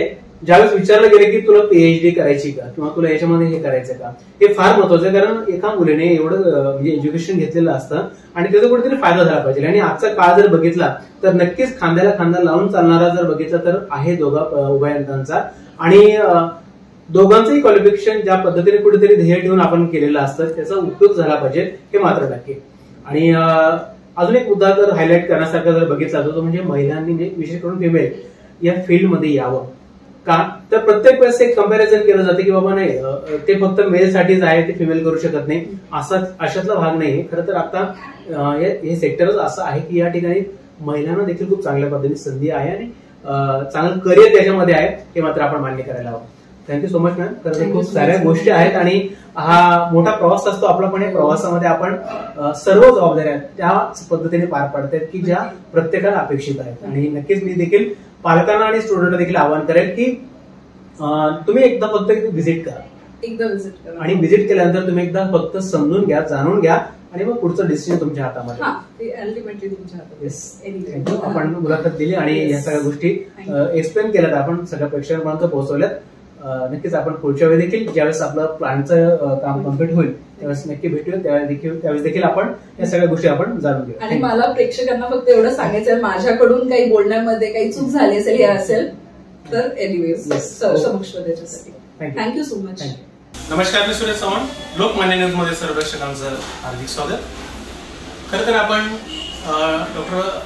S3: ज्यावेळेस विचारलं गेलं की तुला पीएचडी करायची का किंवा तुला याच्यामध्ये हे करायचं का, हे फार महत्वाचं आहे. कारण एका मुलीने एवढं म्हणजे एज्युकेशन घेतलेलं असतं आणि त्याचा कुठेतरी फायदा झाला पाहिजे. आणि आजचा काळ जर बघितला तर नक्कीच खांद्याला खांदा लावून चालणारा जर बघितला तर आहे उभयतांचा. आणि दोघांचंही क्वालिफिकेशन ज्या पद्धतीने कुठेतरी ध्येय ठेवून आपण केलेलं असतं त्याचा उपयोग झाला पाहिजे, हे मात्र नक्की. आणि अजून एक मुद्दा जर हायलाईट करण्यासारखा जर बघितला तो म्हणजे महिलांनी म्हणजे विशेष करून फिमेल या फील्डमध्ये यावं. का तर प्रत्येक वेळेस एक कंपॅरिझन केलं जाते की बाबा नाही ते फक्त मेल साठीच आहे, ते फिमेल करू शकत नाही, अशातला भाग नाही. खरं तर आता हे सेक्टरच असं आहे की या ठिकाणी महिलांना देखील खूप चांगल्या पद्धतीने संधी आहे आणि चांगलं करिअर त्याच्यामध्ये आहे, हे मात्र आपण मान्य करायला हवं. Thank you so much ma'am. खरं तर खूप साऱ्या गोष्टी आहेत आणि हा मोठा प्रवास असतो आपला, पण या प्रवासामध्ये आपण सर्व जबाबदाऱ्या त्या पद्धतीने पार पाडतायत की ज्या प्रत्येकाला अपेक्षित आहेत. आणि नक्कीच मी देखील पालकांना आणि स्टुडंटला देखील आवाहन करेल की तुम्ही एकदा फक्त व्हिजिट करा आणि व्हिजिट केल्यानंतर तुम्ही एकदा फक्त समजून घ्या, जाणून घ्या आणि मग पुढचं डिसिजन तुमच्या हातामध्ये. आपण मुलाखत दिली आणि या सगळ्या गोष्टी एक्सप्लेन केल्यात, आपण सगळ्या प्रेक्षकांपर्यंत पोहोचवल्यात. नक्कीच आपण पुढच्या वेळी देखील ज्यावेळेस आपलं प्लॅनचं काम कम्प्लीट होईल त्यावेळेस नक्की भेटूया, त्यावेळेस देखील आपण या सगळ्या गोष्टी आपण जाणून घेऊ.
S4: आणि मला प्रेक्षकांना फक्त एवढं सांगायचं आहे, माझ्याकडून काही बोलण्यामध्ये काही चूक झाली असेल हे असेल तर एनिवेज समक्ष त्याच्यासाठी थँक्यू सो मच.
S3: नमस्कार, मी सुरेश चव्हाण, लोकमान्य न्यूज मध्ये सर्व प्रेक्षकांचं हार्दिक स्वागत. खरं तर आपण डॉक्टर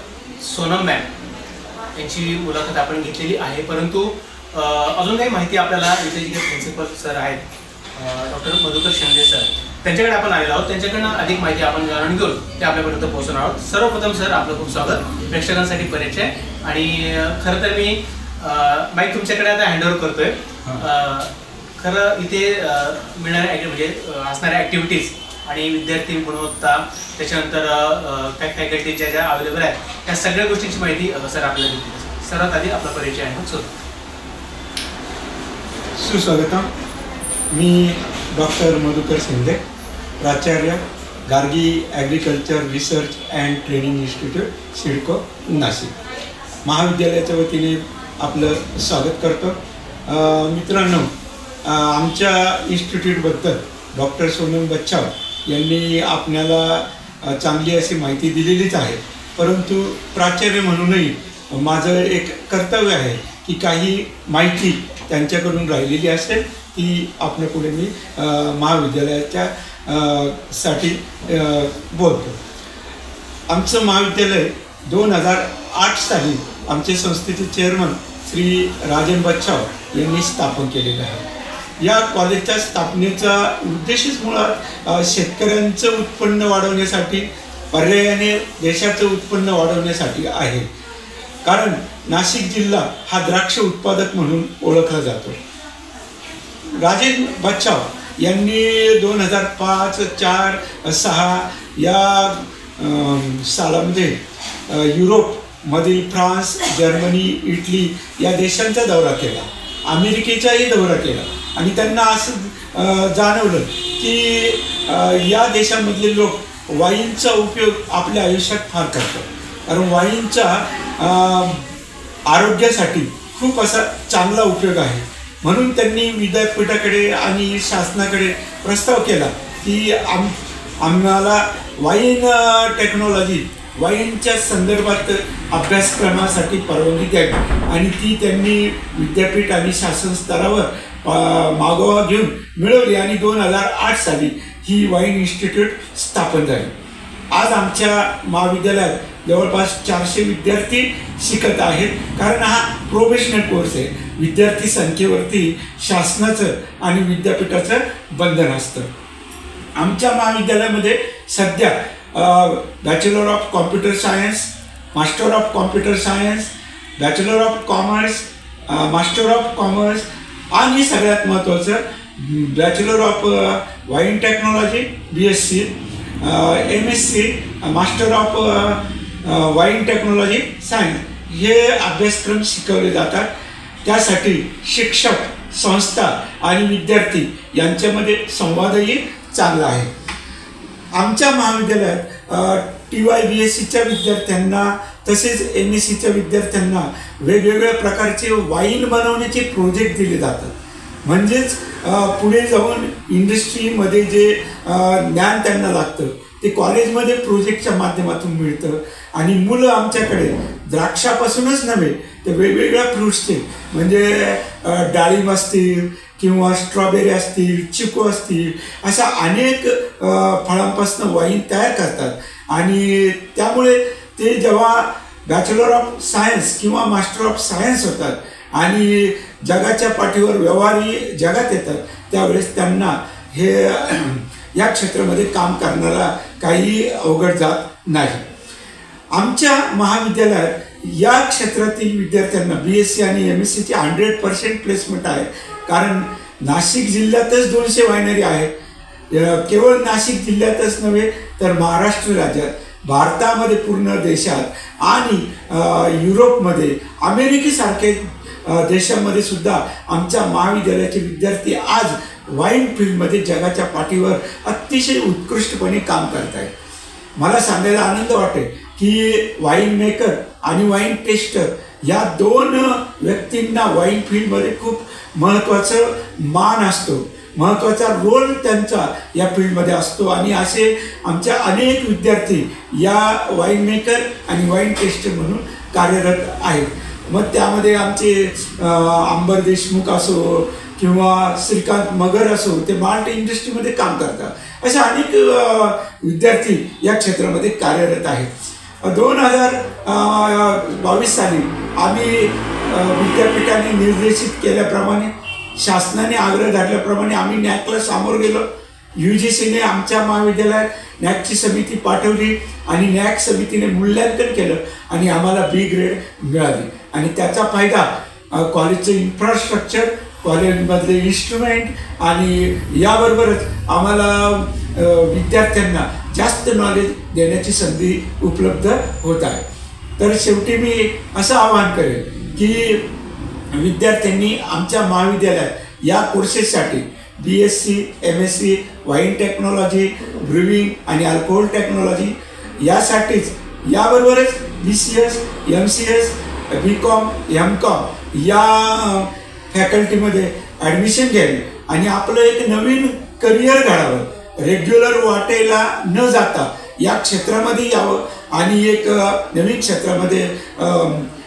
S3: सोनम मॅम यांची मुलाखत आपण घेतलेली आहे, परंतु अजून काही माहिती आपल्याला इथे जे प्रिन्सिपल सर आहेत डॉक्टर मधुकर शिंदे सर त्यांच्याकडे आपण आलेलो आहोत, त्यांच्याकडनं अधिक माहिती आपण जाणून घेऊन ते आपल्यापर्यंत पोहोचणार आहोत. सर्वप्रथम सर आपलं खूप स्वागत, प्रेक्षकांसाठी परिचय. आणि खरं तर मी माईक तुमच्याकडे आता हँडओव्हर करतोय. खरं इथे मिळणाऱ्या म्हणजे असणाऱ्या ऍक्टिव्हिटीज आणि विद्यार्थी गुणवत्ता, त्याच्यानंतर काही फॅकल्टी ज्या अवेलेबल आहेत त्या सगळ्या गोष्टींची माहिती सर आपल्याला देतील. सर्वात आधी आपला परिचय आहे.
S5: सुस्वागतम. मी डॉक्टर मधुकर शिंदे, प्राचार्य Gargi agriculture research and training institute, CIDCO, Nashik महाविद्यालयाच्या वतीने आपलं स्वागत करतो. मित्रांनो, आमच्या इन्स्टिट्यूटबद्दल डॉक्टर सोनम बच्छाव यांनी आपल्याला चांगली अशी माहिती दिलेलीच आहे, परंतु प्राचार्य म्हणूनही माझं एक कर्तव्य आहे की काही माहिती त्यांच्याकडून राहिलेली असेल ती आपल्या पुढे मी महाविद्यालयाच्या साठी बोलतो. आमचं महाविद्यालय 2008 साली आमच्या संस्थेचे चेअरमन श्री राजन बच्छाव यांनी स्थापन केलेलं आहे. या कॉलेजच्या स्थापनेचा उद्देशच मुळात शेतकऱ्यांचं उत्पन्न वाढवण्यासाठी, पर्यायाने देशाचं उत्पन्न वाढवण्यासाठी आहे. कारण नाशिक जिल्हा हा द्राक्ष उत्पादक म्हणून ओळखला जातो. राजन बच्छाव यांनी 2005, 4, 6 या सालामध्ये युरोपमधील फ्रान्स, जर्मनी, इटली या देशांचा दौरा केला, अमेरिकेचाही दौरा केला आणि त्यांना असं जाणवलं की या देशामधले लोक वाईनचा उपयोग आपल्या आयुष्यात फार करतात, कारण वाईनचा आरोग्यासाठी खूप असा चांगला उपयोग आहे. म्हणून त्यांनी विद्यापीठाकडे आणि शासनाकडे प्रस्ताव केला की आम्हाला वाईन टेक्नॉलॉजी वाईनच्या संदर्भात अभ्यासक्रमासाठी परवानगी द्यावी आणि ती त्यांनी विद्यापीठ आणि शासन स्तरावर मागोवा घेऊन मिळवली आणि 2008 साली ही वाईन इन्स्टिट्यूट स्थापन झाली. आज आमच्या महाविद्यालयात जवळपास 400 विद्यार्थी शिकत आहेत, कारण हा प्रोफेशनल कोर्स आहे. विद्यार्थी संख्येवरती शासनाचं आणि विद्यापीठाचं बंधन असतं. आमच्या महाविद्यालयामध्ये सध्या bachelor of computer science, master of computer science, bachelor of commerce, master of commerce आणि सगळ्यात महत्त्वाचं bachelor of wine technology BSc, MSc, master of wine technology science हे अभ्यासक्रम शिकवले जातात. त्यासाठी शिक्षक, संस्था आणि विद्यार्थी यांच्यामध्ये संवादही चांगला आहे. आमच्या महाविद्यालयात TY BScच्या विद्यार्थ्यांना तसेच MScच्या विद्यार्थ्यांना वेगवेगळ्या प्रकारचे वाईन बनवण्याचे प्रोजेक्ट दिले जातात. म्हणजेच पुढे जाऊन इंडस्ट्रीमध्ये जे ज्ञान त्यांना लागतं ते कॉलेजमध्ये प्रोजेक्टच्या माध्यमातून मिळतं आणि मुलं आमच्याकडे द्राक्षापासूनच नव्हे तर वेगवेगळ्या फ्रूट्सचे म्हणजे डाळिंब असतील किंवा स्ट्रॉबेरी असतील, चिकू असतील, अशा अनेक फळांपासून वाईन तयार करतात आणि त्यामुळे ते जेव्हा बॅचलर ऑफ सायन्स किंवा मास्टर ऑफ सायन्स होतात आणि जगाच्या पाठीवर व्यवहारी जगात येतात त्यावेळेस त्यांना हे या क्षेत्रामध्ये काम करण्याला काही अवघड जात नाही. आमच्या महाविद्यालयात या क्षेत्रातील विद्यार्थ्यांना BSc आणि MScची 100% प्लेसमेंट आहे, कारण नाशिक जिल्ह्यातच 200 वायनरी आहेत. केवळ नाशिक जिल्ह्यातच नव्हे तर महाराष्ट्र राज्यात, भारतामध्ये, पूर्ण देशात आणि युरोपमध्ये, अमेरिकेसारखे देशामध्ये सुद्धा आमच्या महाविद्यालयाचे विद्यार्थी आज वाईन फील्डमध्ये जगाच्या पाठीवर अतिशय उत्कृष्टपणे काम करत आहेत. मला सांगायला आनंद वाटेल की वाईन मेकर आणि वाईन टेस्टर या 2 व्यक्तींना वाईन फील्डमध्ये खूप महत्त्वाचं मान असतो, महत्त्वाचा रोल त्यांचा या फील्डमध्ये असतो आणि असे आमच्या अनेक विद्यार्थी या वाईन मेकर आणि वाईन टेस्टर म्हणून कार्यरत आहेत. मग त्यामध्ये आमचे अंबर देशमुख असो किंवा श्रीकांत मगर असो, ते माल्ट इंडस्ट्रीमध्ये काम करतात. असे अनेक विद्यार्थी या क्षेत्रामध्ये कार्यरत आहेत. 2022 साली आम्ही विद्यापीठाने निर्देशित केल्याप्रमाणे, शासनाने आग्रह धरल्याप्रमाणे आम्ही नॅकला सामोर गेलो. UGCने आमच्या महाविद्यालयात नॅकची समिती पाठवली आणि नॅक समितीने मूल्यांकन केलं आणि आम्हाला B ग्रेड मिळाली आणि त्याचा फायदा कॉलेजचं इन्फ्रास्ट्रक्चर, कॉलेजमधले इन्स्ट्रुमेंट आणि याबरोबरच आम्हाला विद्यार्थ्यांना जास्त नॉलेज देण्याची संधी उपलब्ध होत आहे. तर शेवटी मी असं आवाहन करेन की विद्यार्थ्यांनी आमच्या महाविद्यालयात या कोर्सेससाठी BSc, MSc, वाईन टेक्नॉलॉजी, ब्रुविंग आणि अल्कोहोल टेक्नॉलॉजी यासाठीच याबरोबरच BCS, MCS, BCom, MCom या फॅकल्टीमध्ये ॲडमिशन घ्यावी आणि आपलं एक नवीन करिअर घडावं. रेग्युलर वाटेला न जाता या क्षेत्रामध्ये यावं आणि एक नवीन क्षेत्रामध्ये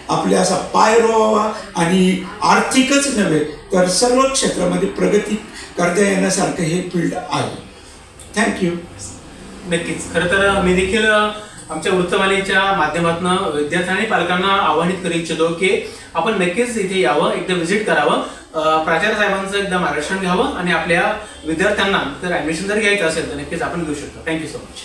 S5: आपल्या असा पाय रोवावा आणि आर्थिकच नव्हे तर सर्व क्षेत्रामध्ये प्रगती करता येण्यासारखं हे फील्ड आहे. थँक्यू.
S3: नक्कीच. खरं तर मी देखील आमच्या वृत्तवाहिनीच्या माध्यमातून विद्यार्थ्यांना आणि पालकांना आवाहनित करू इच्छितो की आपण नक्कीच इथे यावं, एकदा व्हिजिट करावं, प्राचार्य साहेबांचं एकदा मार्गदर्शन घ्यावं आणि आपल्या विद्यार्थ्यांना जर ॲडमिशन जर घ्यायचं असेल तर नक्कीच आपण घेऊ शकतो. Thank you so much.